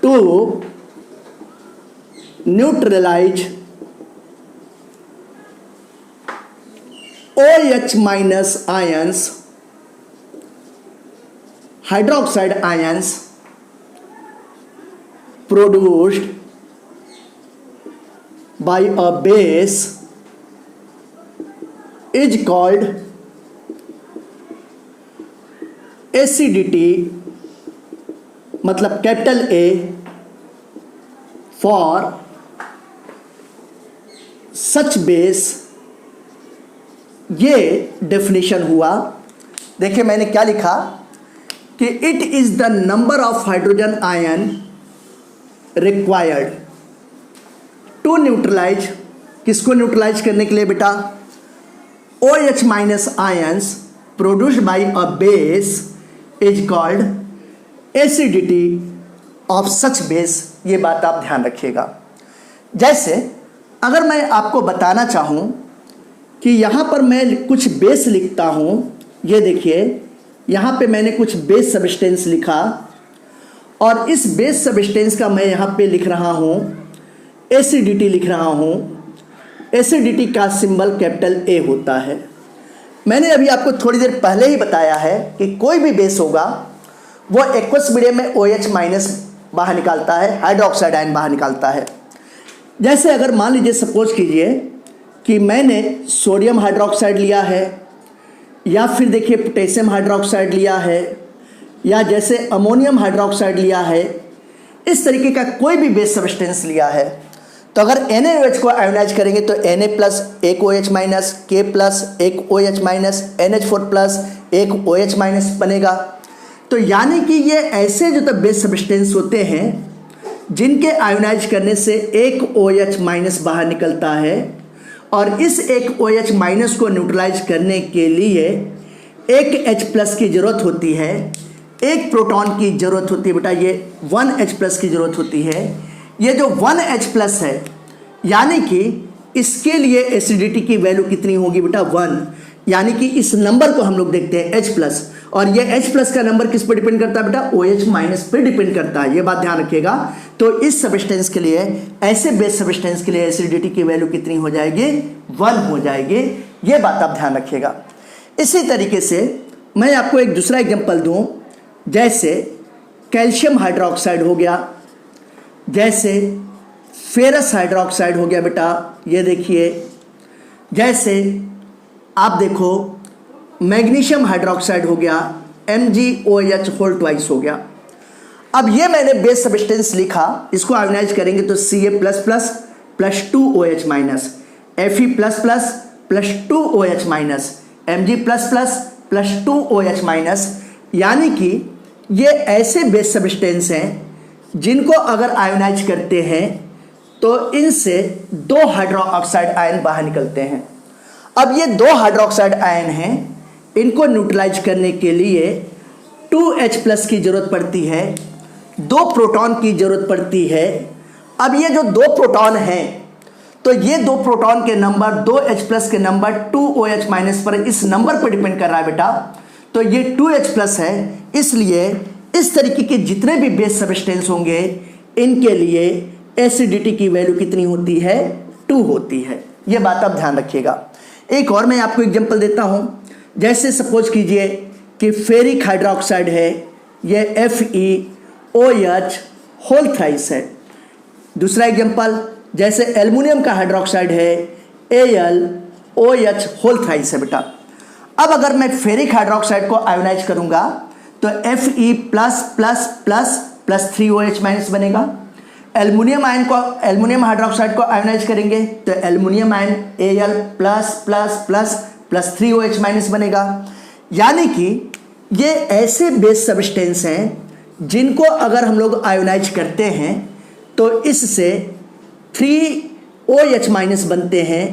to neutralise OH minus ions, hydroxide ions produced by a base is called acidity, मतलब capital A for such base। ये definition हुआ। देखिए मैंने क्या लिखा कि it is the number of hydrogen ion required to neutralise, किसको neutralise करने के लिए बेटा, OH minus ions produced by a base is called acidity of such base. ये बात आप ध्यान रखिएगा। जैसे अगर मैं आपको बताना चाहूँ कि यहाँ पर मैं कुछ बेस लिखता हूँ, ये देखिए यहाँ पे मैंने कुछ बेस सब्सटेंस लिखा और इस बेस सब्सटेंस का मैं यहाँ पे लिख रहा हूँ एसिडिटी, लिख रहा हूँ। एसिडिटी का सिंबल कैपिटल A होता है। मैंने अभी आपको थोड़ी देर पहले ही बताया है कि कोई भी बेस होगा वो एक्वस मीडियम में OH माइनस बाहर निकालता है, हाइड्रोक्साइड आयन बाहर निकालता है। जैसे अगर मान लीजिए, सपोज कीजिए कि मैंने सोडियम हाइड्रोक्साइड लिया है, या फिर देखिए पोटेशियम हाइड्रोक्साइड लिया है, या जैसे अमोनियम हाइड्रोक्साइड लिया है, इस तरीके का कोई भी बेस सब्सटेंस लिया है, तो अगर NaOH को आयोनाइज करेंगे तो Na प्लस एक OH माइनस, K प्लस एक OH माइनस, NH4 प्लस एक OH माइनस बनेगा। तो यानी कि ये ऐसे जो तो बेस सब्सटेंस होते हैं जिनके आयोनाइज करने से एक OH माइनस बाहर निकलता है, और इस एक OH माइनस को न्यूट्रलाइज करने के लिए एक H प्लस की ज़रूरत होती है, एक प्रोटॉन की ज़रूरत होती है बेटा, ये 1H प्लस की ज़रूरत होती है। ये जो 1H प्लस है, यानी कि इसके लिए एसिडिटी की वैल्यू कितनी होगी बेटा 1, यानी कि इस नंबर को हम लोग देखते हैं H प्लस, और ये H प्लस का नंबर किस पर डिपेंड करता है बेटा, OH माइनस पर डिपेंड करता है, ये बात ध्यान रखिएगा। तो इस सब्सटेंस के लिए, ऐसे बेस सब्सटेंस के लिए एसिडिटी की वैल्यू कितनी हो जाएगी, 1 हो जाएगी, ये बात आप ध्यान रखिएगा। इसी तरीके से मैं आपको एक दूसरा एग्जांपल दूं, जैसे कैल्शियम हाइड्रोक्साइड हो गया, जैसे फेरस हाइड्रोक्साइड हो गया बेटा, ये देखिए, जैसे आप देखो मैग्नीशियम हाइड्रोक्साइड हो गया, MgOH होल ट्वाइस हो गया। अब ये मैंने बेस सब्सटेंस लिखा, इसको आयोनाइज करेंगे तो Ca plus plus plus 2OH minus, Fe plus plus plus 2OH minus, Mg plus plus plus 2OH minus, यानी कि ये ऐसे बेस सब्सटेंस हैं जिनको अगर आयोनाइज करते हैं तो इनसे 2 हाइड्रोक्साइड आयन बाहर निकलते हैं। अब ये 2 हाइड्रोक्साइड आयन हैं, इनको न्यूट्रलाइज करने के लिए 2H प्लस की जरूरत पड़ती है, 2 प्रोटॉन की जरूरत पड़ती है। अब ये जो 2 प्रोटॉन हैं, तो ये 2 प्रोटॉन के नंबर 2H प्लस के नंबर 2OH माइनस पर, इस नंबर पर डिपेंड कर रहा है बेटा। तो ये 2H प्लस है, इसलिए इस तरीके के जितने भी बेस सब्सटेंस होंगे इनके लिए एसिडिटी की वैल्यू कितनी होती है, 2 होती है, ये बात आप ध्यान रखिएगा। एक और मैं आपको एग्जांपल देता हूं, जैसे सपोज कीजिए कि फेरिक हाइड्रोक्साइड है, ये FeOH होल थ्राइस है। दूसरा एग्जांपल, जैसे एल्युमिनियम का हाइड्रोक्साइड है, AlOH होल थ्राइस है बेटा। अब अगर मैं फेरिक हाइड्रोक्साइड को आयोनाइज करूंगा तो Fe plus plus plus plus 3OH minus बनेगा। एल्युमिनियम हाइड्रोक्साइड को आयोनाइज करेंगे तो aluminium ion Al plus plus plus plus 3OH minus बनेगा। यानी कि ये ऐसे बेस सब्सटेंस हैं जिनको अगर हम लोग आयोनाइज करते हैं तो इससे 3OH माइनस बनते हैं,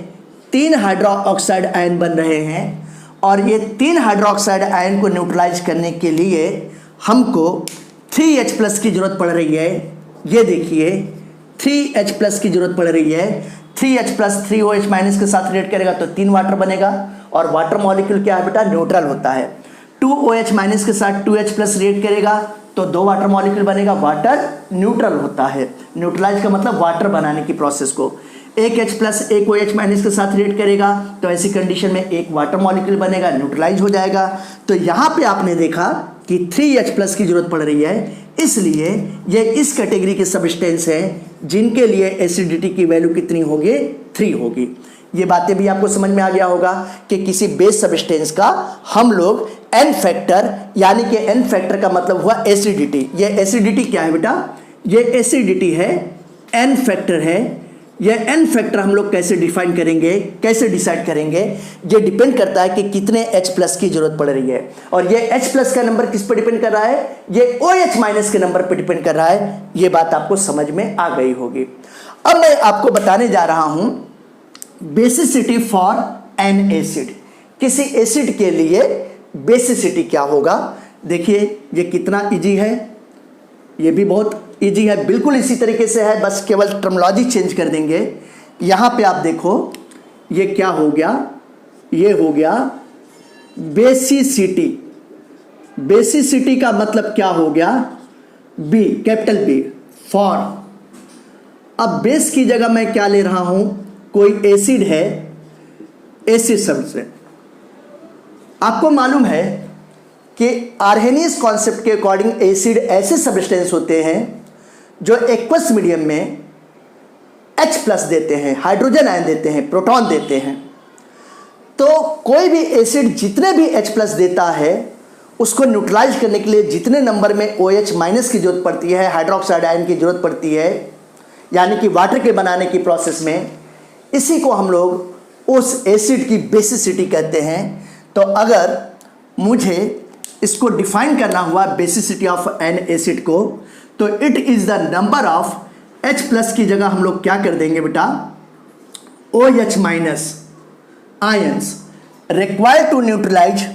3 हाइड्रोक्साइड आयन बन रहे हैं, और ये 3 हाइड्रोक्साइड आयन को न्यूट्रलाइज करने के लिए हमको 3H प्लस की जरूरत पड़ रही है। ये देखिए 3H प्लस की जरूरत पड़ रही है। 3H प्लस 3OH माइनस के साथ रिएक्ट करेगा तो 3 वाटर बनेगा, और वाटर मॉलिक्यूल क्या है बेटा, न्यूट्रल होता है। 2OH माइनस के साथ 2H प्लस रिएक्ट करेगा तो 2 वाटर मॉलिक्यूल बनेगा, वाटर न्यूट्रल होता है। न्यूट्रलाइज का मतलब वाटर बनाने की प्रोसेस को। एक H प्लस एक OH माइनस के साथ रिएक्ट करेगा तो ऐसी कंडीशन में एक वाटर मॉलिक्यूल बनेगा, न्यूट्रलाइज हो जाएगा। तो यहाँ पे आपने देखा कि 3H प्लस की जरूरत पड़ रही है, इसलिए ये इस कैटेगरी के सब्सटेंस हैं जिनके लिए एसिडिटी की वैल्यू कितनी होगी, 3 होगी। ये बातें भी आपको समझ में आ गया होगा कि किसी बेस सब्सटेंस का हम लोग N फैक्टर, यानी कि N फैक्टर का मतलब हुआ एसिडिटी। ये एसिडिटी क्या है बेटा, ये एसिडिटी है, N फैक्टर है। ये N फैक्टर हम लोग कैसे डिफाइन करेंगे, कैसे डिसाइड करेंगे, ये डिपेंड करता है कि कितने H प्लस की जरूरत पड़ रही है। और ये H प्लस का नंबर किस पर डिपेंड कर रहा है, ये OH माइनस के नंबर पर डिपेंड कर रहा है। ये बात आपको समझ में आ गई होगी। अब मैं आपको बताने जा रहा हूं बेसिसिटी फॉर एन एसिड। किसी एसिड के लिए बेसिसिटी क्या होगा। देखिए ये कितना इजी है, ये भी बहुत इजी है, बिल्कुल इसी तरीके से है, बस केवल टर्मिनोलॉजी चेंज कर देंगे। यहाँ पे आप देखो ये क्या हो गया, ये हो गया बेसिसिटी। बेसिसिटी का मतलब क्या हो गया, बी, कैपिटल बी, फॉर। अब बेस की जगह मैं क्या ले रहा हूं, कोई एसिड है, एसिड सब्सटेंस। आपको मालूम है कि आर्हेनियस कॉन्सेप्ट के अकॉर्डिंग एसिड ऐसे सब्सटेंस होते हैं जो एक्वस मीडियम में H प्लस देते हैं, हाइड्रोजन आयन देते हैं, प्रोटॉन देते हैं। तो कोई भी एसिड जितने भी H प्लस देता है उसको न्यूट्रलाइज करने के लिए जितने नंबर में OH माइनस की जरूरत पड़ती है, हाइड्रोक्साइड आयन की जरूरत पड़ती है, यानी कि वाटर के बनाने की प्रोसेस में, इसी को हम लोग उस एसिड की बेसिसिटी कहते हैं। तो अगर मुझे इसको डिफाइन करना हुआ बेसिसिटी ऑफ एन एसिड को, तो it is the number of H plus की जगह हम लोग क्या कर देंगे बेटा, OH minus ions required to neutralise.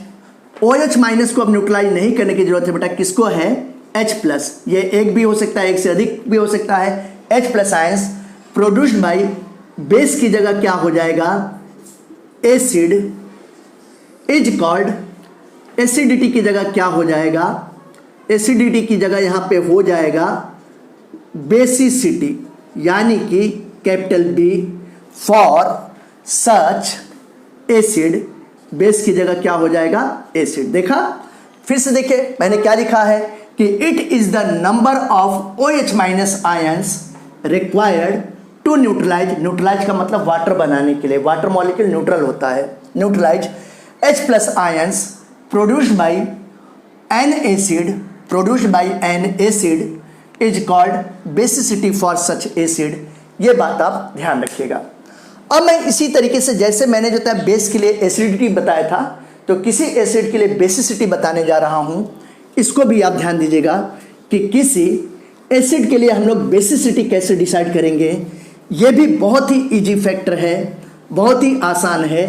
OH minus को अब न्यूट्रलाइज नहीं करने की जरूरत है बेटा, किसको है, H प्लस। ये एक भी हो सकता है, एक से अधिक भी हो सकता है। H plus ions produced by, base की जगह क्या हो जाएगा, एसिड इज कॉल्ड, एसिडिटी की जगह क्या हो जाएगा, एसिडिटी की जगह यहाँ पे हो जाएगा बेसिसिटी, यानी कि capital B for such acid. Base की जगह क्या हो जाएगा, एसिड। देखा, फिर से देखिए मैंने क्या लिखा है कि it is the number of OH minus ions required to neutralise. Neutralise का मतलब वाटर बनाने के लिए, वाटर मॉलिक्यूल न्यूट्रल होता है, neutralise H plus ions produced by an acid, produced by an acid is called basicity for such acid. ये बात आप ध्यान रखिएगा। अब मैं इसी तरीके से, जैसे मैंने जो था बेस के लिए एसिडिटी बताया था, तो किसी एसिड के लिए बेसिसिटी बताने जा रहा हूं। इसको भी आप ध्यान दीजिएगा कि किसी एसिड के लिए हम लोग बेसिसिटी कैसे डिसाइड करेंगे। ये भी बहुत ही इजी फैक्टर है, बहुत ही आसान है,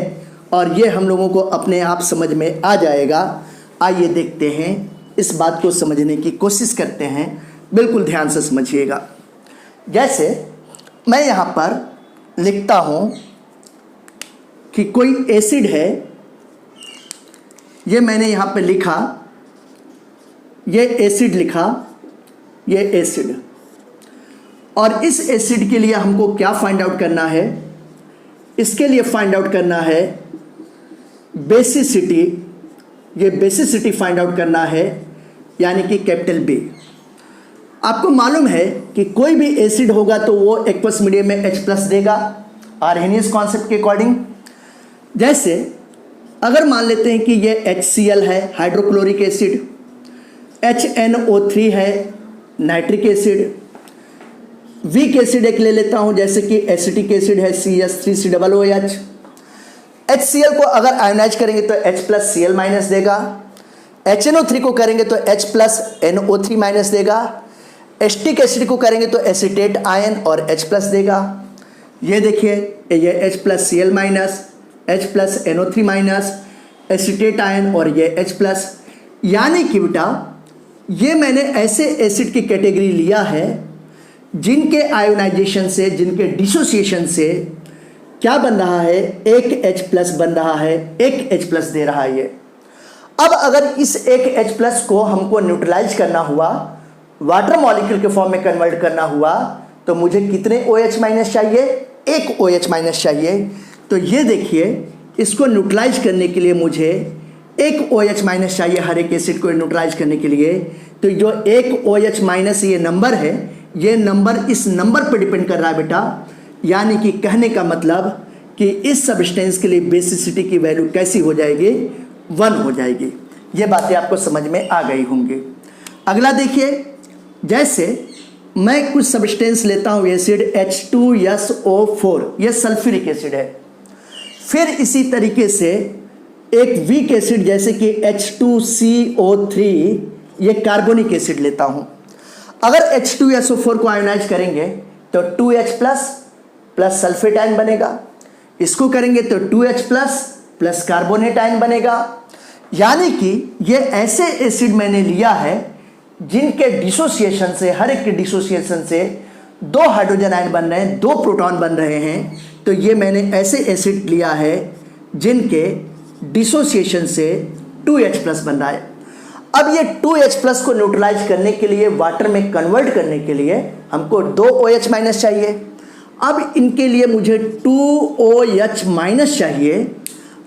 और ये हम लोगों को अपने आप समझ में आ जाएगा। आइए देखते हैं, इस बात को समझने की कोशिश करते हैं, बिल्कुल ध्यान से समझिएगा। जैसे मैं यहाँ पर लिखता हूँ कि कोई एसिड है, ये मैंने यहाँ पे लिखा, ये एसिड लिखा, ये एसिड, और इस एसिड के लिए हमको क्या फाइंड आउट करना है, इसके लिए फाइंड आउट करना है बेसिसिटी। ये बेसिसिटी फाइंड आउट करना है, यानी कि कैपिटल B। आपको मालूम है कि कोई भी एसिड होगा तो वो एक्वस मीडियम में H प्लस देगा, आर्हेनियस कॉन्सेप्ट के अकॉर्डिंग। जैसे अगर मान लेते हैं कि ये HCl है, हाइड्रोक्लोरिक एसिड, HNO3 है, नाइट्रिक एसिड, वीक एसिड एक ले लेता हूं, जैसे कि एसिटिक एसिड है, CS3COOH। HCl को अगर आयोनाइज करेंगे तो H प्लस Cl माइनस देगा, HNO3 को करेंगे तो H प्लस NO3 माइनस देगा, एसिटिक एसिड को करेंगे तो एसिटेट आयन और H प्लस देगा। ये देखिए, ये H plus Cl minus, H plus NO3 minus, acetate ion और ये H प्लस। यानी कि बेटा ये मैंने ऐसे एसिड की कैटेगरी लिया है जिनके आयोनाइजेशन से, जिनके डिसोसिएशन से क्या बन रहा है, एक H प्लस बन रहा है, एक H प्लस दे रहा है ये। अब अगर इस एक H प्लस को हमको न्यूट्रलाइज करना हुआ, वाटर मॉलिक्यूल के फॉर्म में कन्वर्ट करना हुआ, तो मुझे कितने OH माइनस चाहिए, एक OH माइनस चाहिए। तो ये देखिए, इसको न्यूट्रलाइज करने के लिए मुझे एक OH माइनस चाहिए, हर एक एसिड को न्यूट्रलाइज करने के लिए। तो जो एक OH माइनस ये नंबर है, ये नंबर इस नंबर पर डिपेंड कर रहा है बेटा। यानी कि कहने का मतलब कि इस सब्सटेंस के लिए बेसिसिटी की वैल्यू कैसी हो जाएगी, 1 हो जाएगी। ये बातें आपको समझ में आ गई होंगी। अगला देखिए, जैसे मैं कुछ सब्सटेंस लेता हूँ, एसिड H2SO4, यह सल्फ्यूरिक एसिड है। फिर इसी तरीके से एक वीक एसिड जैसे कि H2CO3, ये कार्बोनिक एसिड लेता हूँ। अगर H2SO4 को आयोनाइज करेंगे तो 2H plus plus sulphate ion बनेगा, इसको करेंगे तो 2H plus plus carbonate ion बनेगा। यानी कि ये ऐसे एसिड मैंने लिया है जिनके डिसोसिएशन से, हर एक के डिसोसिएशन से 2 हाइड्रोजन आयन बन रहे हैं, 2 प्रोटॉन बन रहे हैं। तो ये मैंने ऐसे एसिड लिया है जिनके डिसोसिएशन से 2H प्लस बन रहा है। अब ये 2H प्लस को न्यूट्रलाइज करने के लिए, वाटर में कन्वर्ट करने के लिए हमको 2 OH माइनस चाहिए। अब इनके लिए मुझे 2 OH माइनस चाहिए।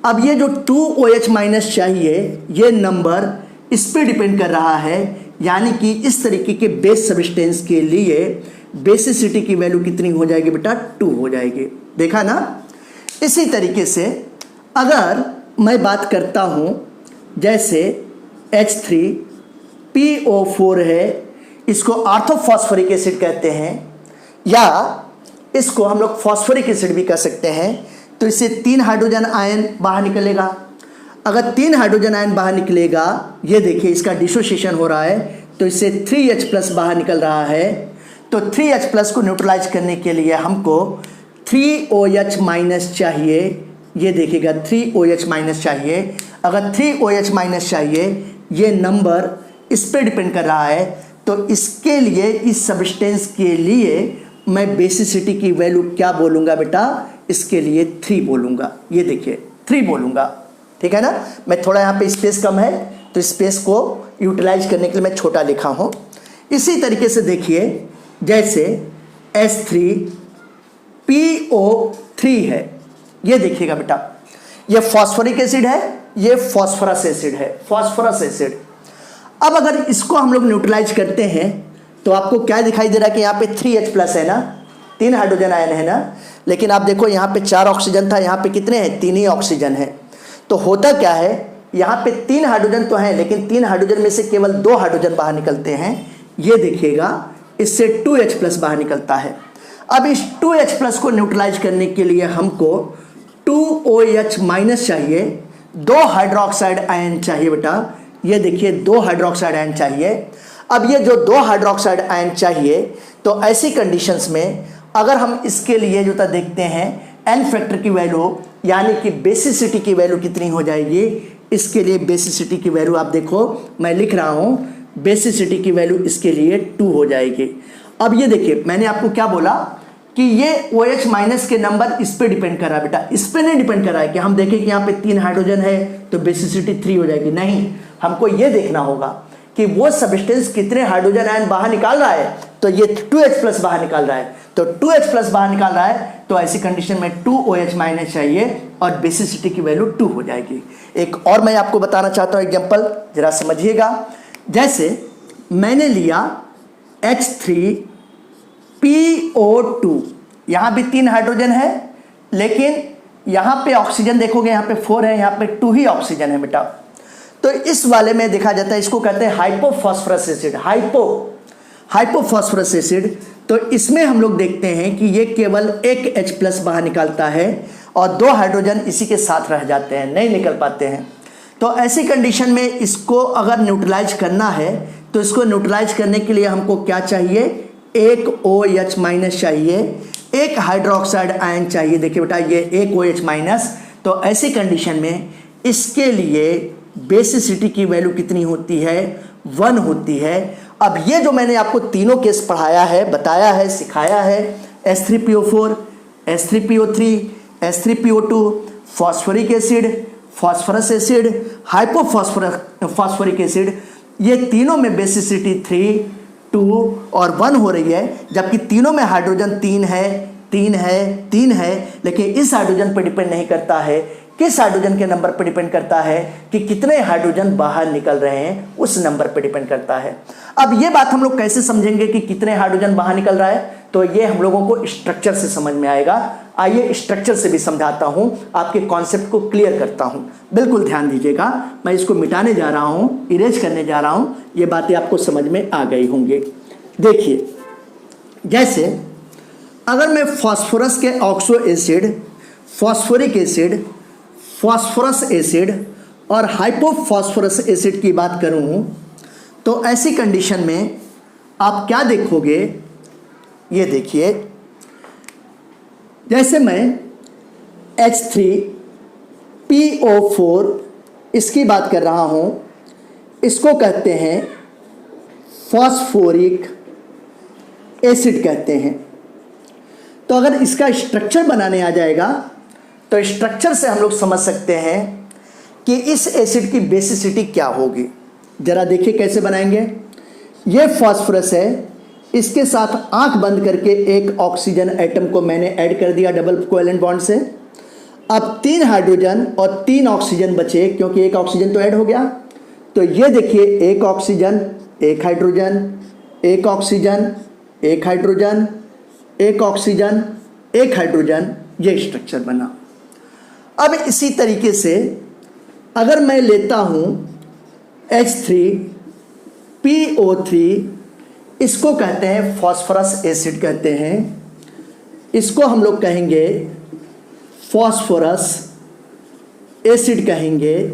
अब ये जो 2 OH माइनस चाहिए, ये नंबर इस पे डिपेंड कर रहा है। यानी कि इस तरीके के बेस सब्सटेंस के लिए बेसिसिटी की वैल्यू कितनी हो जाएगी बेटा, 2 हो जाएगी। देखा ना। इसी तरीके से अगर मैं बात करता हूं, जैसे H3PO4 है, इसको ऑर्थोफॉस्फोरिक एसिड कहते हैं, या इसको हम लोग फॉस्फोरिक एसिड भी कह सकते हैं। तो इससे 3 हाइड्रोजन आयन बाहर निकलेगा। अगर 3 हाइड्रोजन आयन बाहर निकलेगा, ये देखिए इसका डिसोसिएशन हो रहा है, तो इससे 3H+ बाहर निकल रहा है। तो 3H+ को न्यूट्रलाइज करने के लिए हमको 3OH- चाहिए। ये देखिएगा 3OH- चाहिए। अगर 3OH- चाहिए, ये नंबर इस पे डिपेंड कर रहा है, तो इसके लिए, इस सब्सटेंस के लिए मैं बेसिसिटी की वैल्यू क्या बोलूँगा बेटा, इसके लिए 3 बोलूँगा। ये देखिए 3 बोलूँगा, ठीक है ना। मैं थोड़ा यहाँ पे स्पेस कम है, तो स्पेस को यूटिलाइज करने के लिए मैं छोटा लिखा हूँ। इसी तरीके से देखिए, जैसे H3PO3 है, ये देखिएगा बेटा, ये फॉस्फोरिक एसिड है, ये फॉस्फोरस एसिड है, फॉस्फोरस एसिड। अब अगर इसको हम लोग न्यूट्रलाइज करते हैं, तो आपको क्या दिखाई दे रहा है कि यहाँ पे 3H+ है ना, 3 हाइड्रोजन आयन है ना। लेकिन आप देखो यहाँ पे 4 ऑक्सीजन था, यहाँ पे कितने हैं, 3 ही ऑक्सीजन है। तो होता क्या है, यहाँ पे 3 हाइड्रोजन तो हैं, लेकिन 3 हाइड्रोजन में से केवल 2 हाइड्रोजन बाहर निकलते हैं। ये देखिएगा, इससे 2H+ बाहर निकलता है। अब इस 2H+ को न्यूट्रलाइज करने के लिए हमको 2OH- चाहिए, 2 हाइड्रोक्साइड आयन चाहिए बेटा। ये देखिए 2 हाइड्रोक्साइड आयन चाहिए। अब ये जो 2 हाइड्रोक्साइड आयन चाहिए, तो ऐसी कंडीशंस में अगर हम इसके लिए जो देखते हैं n फैक्टर की वैल्यू, यानी कि बेसिसिटी की वैल्यू कितनी हो जाएगी, इसके लिए बेसिसिटी की वैल्यू आप देखो, मैं लिख रहा हूं, बेसिसिटी की वैल्यू इसके लिए 2 हो जाएगी। अब ये देखिए, मैंने आपको क्या बोला कि ये OH- के नंबर इस पे डिपेंड कर रहा है बेटा, इस पे नहीं डिपेंड कर रहा है कि हम देखें कि यहाँ पे 3 हाइड्रोजन है तो बेसिसिटी 3 हो जाएगी। नहीं, हमको ये देखना होगा कि वो सब्सटेंस कितने हाइड्रोजन आयन बाहर निकाल रहा है। तो ये 2H+ बाहर निकाल रहा है, तो 2H+ बाहर निकाल रहा है, तो ऐसी कंडीशन में 2OH- चाहिए और बेसिसिटी की वैल्यू 2 हो जाएगी। एक और मैं आपको बताना चाहता हूं एग्जांपल, जरा समझिएगा। जैसे मैंने लिया H3PO2, यहां भी 3 हाइड्रोजन है, लेकिन यहां पे ऑक्सीजन देखोगे, यहां पे 4 है, यहां पे 2 ही ऑक्सीजन है बेटा। तो इस वाले में देखा जाता है, इसको कहते हैं हाइपोफॉस्फोरस एसिड, हाइपोफॉस्फोरस एसिड। तो इसमें हम लोग देखते हैं कि ये केवल एक H+ बाहर निकालता है और 2 हाइड्रोजन इसी के साथ रह जाते हैं, नहीं निकल पाते हैं। तो ऐसी कंडीशन में इसको अगर न्यूट्रलाइज करना है, तो इसको न्यूट्रलाइज करने के लिए हमको क्या चाहिए, एक OH- चाहिए, एक हाइड्रोक्साइड आयन चाहिए। देखिए बेटा, ये एक OH-। तो ऐसी कंडीशन में इसके लिए बेसिसिटी की वैल्यू कितनी होती है, 1 होती है। अब ये जो मैंने आपको तीनों केस पढ़ाया है, बताया है, सिखाया है, H3PO4, H3PO3, H3PO2, phosphoric acid, phosphorous acid, hypophosphoric acid, ये तीनों में बेसिसिटी 3, 2 और 1 हो रही है, जबकि तीनों में हाइड्रोजन 3 है, 3 है, 3 है। लेकिन इस हाइड्रोजन पर डिपेंड नहीं करता है, किस हाइड्रोजन के नंबर पर डिपेंड करता है कि कितने हाइड्रोजन बाहर निकल रहे हैं, उस नंबर पर डिपेंड करता है। अब ये बात हम लोग कैसे समझेंगे कि कितने हाइड्रोजन बाहर निकल रहा है, तो ये हम लोगों को स्ट्रक्चर से समझ में आएगा। आइए स्ट्रक्चर से भी समझाता हूं, आपके कॉन्सेप्ट को क्लियर करता हूं। बिल्कुल ध्यान दीजिएगा, मैं इसको मिटाने जा रहा हूं, इरेज करने जा रहा हूं, ये बातें आपको समझ में आ गई होंगे। देखिए, जैसे अगर मैं फॉस्फोरस के oxo acid, phosphoric acid, phosphorous acid और हाइपोफॉस्फोरस एसिड की बात करूं, तो ऐसी कंडीशन में आप क्या देखोगे, ये देखिए, जैसे मैं H3PO4 इसकी बात कर रहा हूं, इसको कहते हैं फॉस्फोरिक एसिड कहते हैं। तो अगर इसका स्ट्रक्चर बनाने आ जाएगा, तो स्ट्रक्चर से हम लोग समझ सकते हैं कि इस एसिड की बेसिसिटी क्या होगी। जरा देखिए कैसे बनाएंगे। ये फॉस्फोरस है, इसके साथ आंख बंद करके एक ऑक्सीजन एटम को मैंने ऐड कर दिया डबल कोवेलेंट बॉन्ड से। अब 3 हाइड्रोजन और 3 ऑक्सीजन बचे, क्योंकि एक ऑक्सीजन तो ऐड हो गया। तो ये देखिए, एक ऑक्सीजन, एक हाइड्रोजन, एक ऑक्सीजन, एक हाइड्रोजन, एक ऑक्सीजन, एक हाइड्रोजन, ये स्ट्रक्चर बना। अब इसी तरीके से अगर मैं लेता हूँ H3PO3, इसको कहते हैं फॉस्फोरस एसिड कहते हैं, इसको हम लोग कहेंगे फॉस्फोरस एसिड कहेंगे।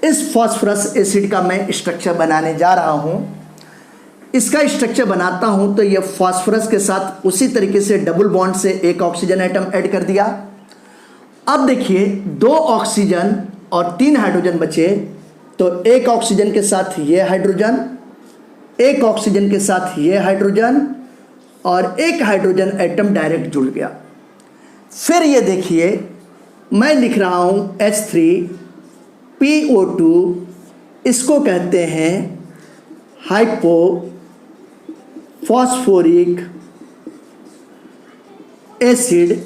इस फॉस्फोरस एसिड का मैं स्ट्रक्चर बनाने जा रहा हूँ। इसका स्ट्रक्चर बनाता हूँ तो ये फॉस्फोरस के साथ उसी तरीके से डबल बॉन्ड से एक ऑक्सीजन एटम ऐड कर दिया। अब देखिए 2 ऑक्सीजन और 3 हाइड्रोजन बचे, तो एक ऑक्सीजन के साथ ये हाइड्रोजन, एक ऑक्सीजन के साथ ये हाइड्रोजन और एक हाइड्रोजन एटम डायरेक्ट जुड़ गया। फिर ये देखिए मैं लिख रहा हूँ H3PO2, इसको कहते हैं हाइपोफॉस्फोरिक एसिड,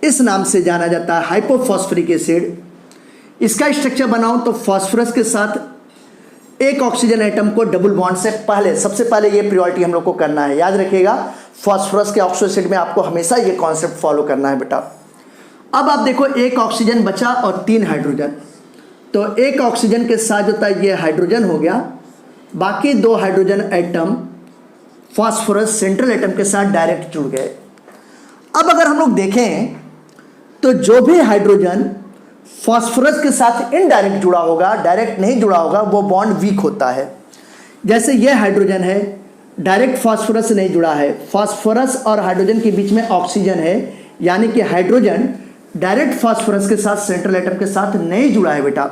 इस नाम से जाना जाता है हाइपोफॉस्फोरिक एसिड। इसका स्ट्रक्चर बनाऊं तो फॉस्फोरस के साथ एक ऑक्सीजन एटम को डबल बॉन्ड से पहले, सबसे पहले ये प्रायोरिटी हम लोग को करना है, याद रखिएगा। फॉस्फोरस के ऑक्सो एसिड में आपको हमेशा ये कॉन्सेप्ट फॉलो करना है बेटा। अब आप देखो एक ऑक्सीजन बचा और 3 हाइड्रोजन, तो एक ऑक्सीजन के साथ होता है ये हाइड्रोजन हो गया, बाकी 2 hydrogen atom phosphorus central atom के साथ डायरेक्ट जुड़ गए। अब अगर हम लोग देखें तो जो भी हाइड्रोजन फॉस्फोरस के साथ इनडायरेक्ट जुड़ा होगा, डायरेक्ट नहीं जुड़ा होगा, वो बॉन्ड वीक होता है। जैसे ये हाइड्रोजन है, डायरेक्ट फॉस्फोरस से नहीं जुड़ा है, फॉस्फोरस और हाइड्रोजन के बीच में ऑक्सीजन है, यानी कि हाइड्रोजन डायरेक्ट फॉस्फोरस के साथ सेंट्रल एटम के साथ नहीं जुड़ा है बेटा।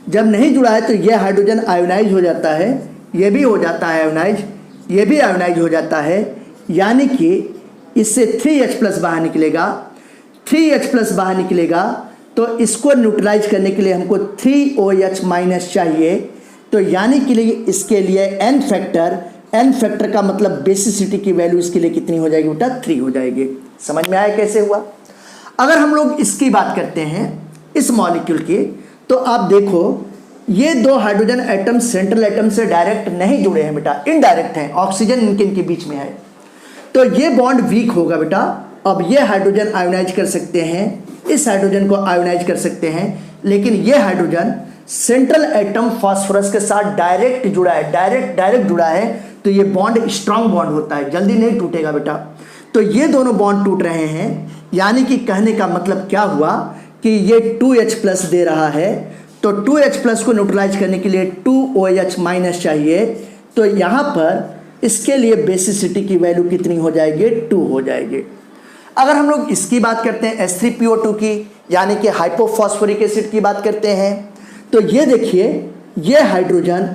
जब नहीं जुड़ा है तो यह हाइड्रोजन आयोनाइज हो जाता है, यह भी हो जाता है आयोनाइज, यह भी आयोनाइज हो जाता है, यानी कि इससे 3H+ बाहर निकलेगा। 3H+ बाहर निकलेगा तो इसको न्यूट्रलाइज करने के लिए हमको 3OH- चाहिए। तो यानी कि इसके लिए n फैक्टर का मतलब बेसिसिटी की वैल्यू इसके लिए कितनी हो जाएगी बेटा? 3 हो जाएगी। समझ में आया कैसे हुआ? अगर हम लोग इसकी बात करते हैं इस मॉलिक्यूल की, तो आप देखो ये 2 हाइड्रोजन एटम सेंट्रल एटम से डायरेक्ट नहीं जुड़े हैं बेटा, इनडायरेक्ट हैं, ऑक्सीजन इनके बीच में है, तो ये बॉन्ड वीक होगा बेटा। अब ये हाइड्रोजन आयोनाइज कर सकते हैं, इस हाइड्रोजन को आयोनाइज कर सकते हैं, लेकिन ये हाइड्रोजन सेंट्रल एटम फास्फोरस के साथ डायरेक्ट जुड़ा है, डायरेक्ट जुड़ा है, तो ये बॉन्ड स्ट्रांग बॉन्ड होता है, जल्दी नहीं टूटेगा बेटा। तो ये दोनों बॉन्ड टूट रहे हैं, यानी कि कहने का मतलब क्या हुआ कि ये 2H+ दे रहा है, तो 2H+ को न्यूट्रलाइज करने के लिए 2OH- चाहिए। तो यहाँ पर इसके लिए बेसिसिटी की वैल्यू कितनी हो जाएगी? 2 हो जाएगी। अगर हम लोग इसकी बात करते हैं H3PO2 की, यानी कि हाइपोफॉस्फोरिक एसिड की बात करते हैं, तो ये देखिए ये हाइड्रोजन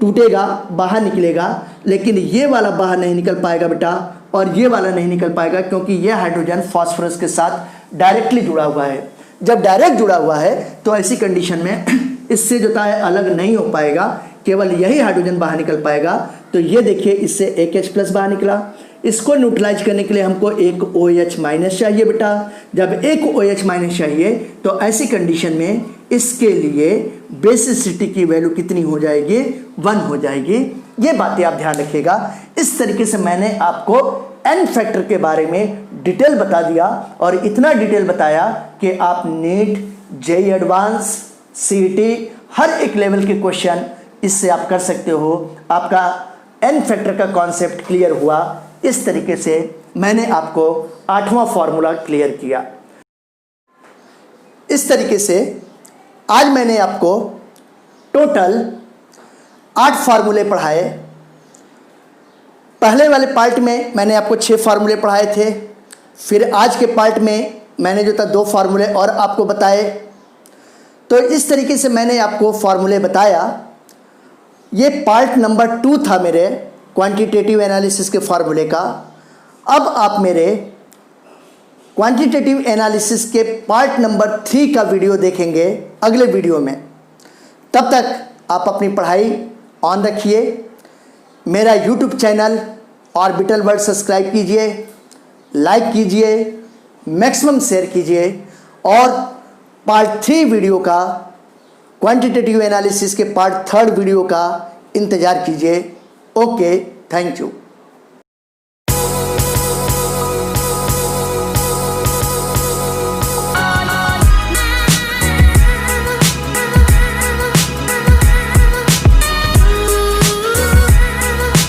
टूटेगा, बाहर निकलेगा, लेकिन ये वाला बाहर नहीं निकल पाएगा बेटा, और ये वाला नहीं निकल पाएगा, क्योंकि ये हाइड्रोजन फॉस्फोरस के साथ डायरेक्टली जुड़ा हुआ है। जब डायरेक्ट जुड़ा हुआ है तो ऐसी कंडीशन में इससे जो है अलग नहीं हो पाएगा, केवल यही हाइड्रोजन बाहर निकल पाएगा। तो ये देखिए इससे एक H+ बाहर निकला। इसको न्यूट्रलाइज करने के लिए हमको एक OH- चाहिए बेटा। जब एक OH- चाहिए तो ऐसी कंडीशन में इसके लिए बेसिसिटी की वैल्यू कितनी हो जाएगी? 1 हो जाएगी। ये बातें आप ध्यान रखिएगा। इस तरीके से मैंने आपको n फैक्टर के बारे में डिटेल बता दिया, और इतना डिटेल बताया कि आप नीट, JEE एडवांस, CET हर एक लेवल के क्वेश्चन इससे आप कर सकते हो। आपका n फैक्टर का कॉन्सेप्ट क्लियर हुआ। इस तरीके से मैंने आपको 8वां फॉर्मूला क्लियर किया। इस तरीके से आज मैंने आपको टोटल 8 फार्मूले पढ़ाए। पहले वाले पार्ट में मैंने आपको 6 फार्मूले पढ़ाए थे, फिर आज के पार्ट में मैंने जो था 2 फार्मूले और आपको बताए। तो इस तरीके से मैंने आपको फार्मूले बताया। ये पार्ट नंबर 2 था मेरे क्वांटिटेटिव एनालिसिस के फार्मूले का। अब आप मेरे क्वांटिटेटिव एनालिसिस के पार्ट नंबर 3 का वीडियो देखेंगे अगले वीडियो में। तब तक आप अपनी पढ़ाई ऑन रखिए। मेरा YouTube channel orbital world subscribe कीजिए, लाइक कीजिए, मैक्सिमम शेयर कीजिए, और पार्ट 3 वीडियो का, क्वांटिटेटिव एनालिसिस के पार्ट 3 वीडियो का इंतज़ार कीजिए। Okay, thank you.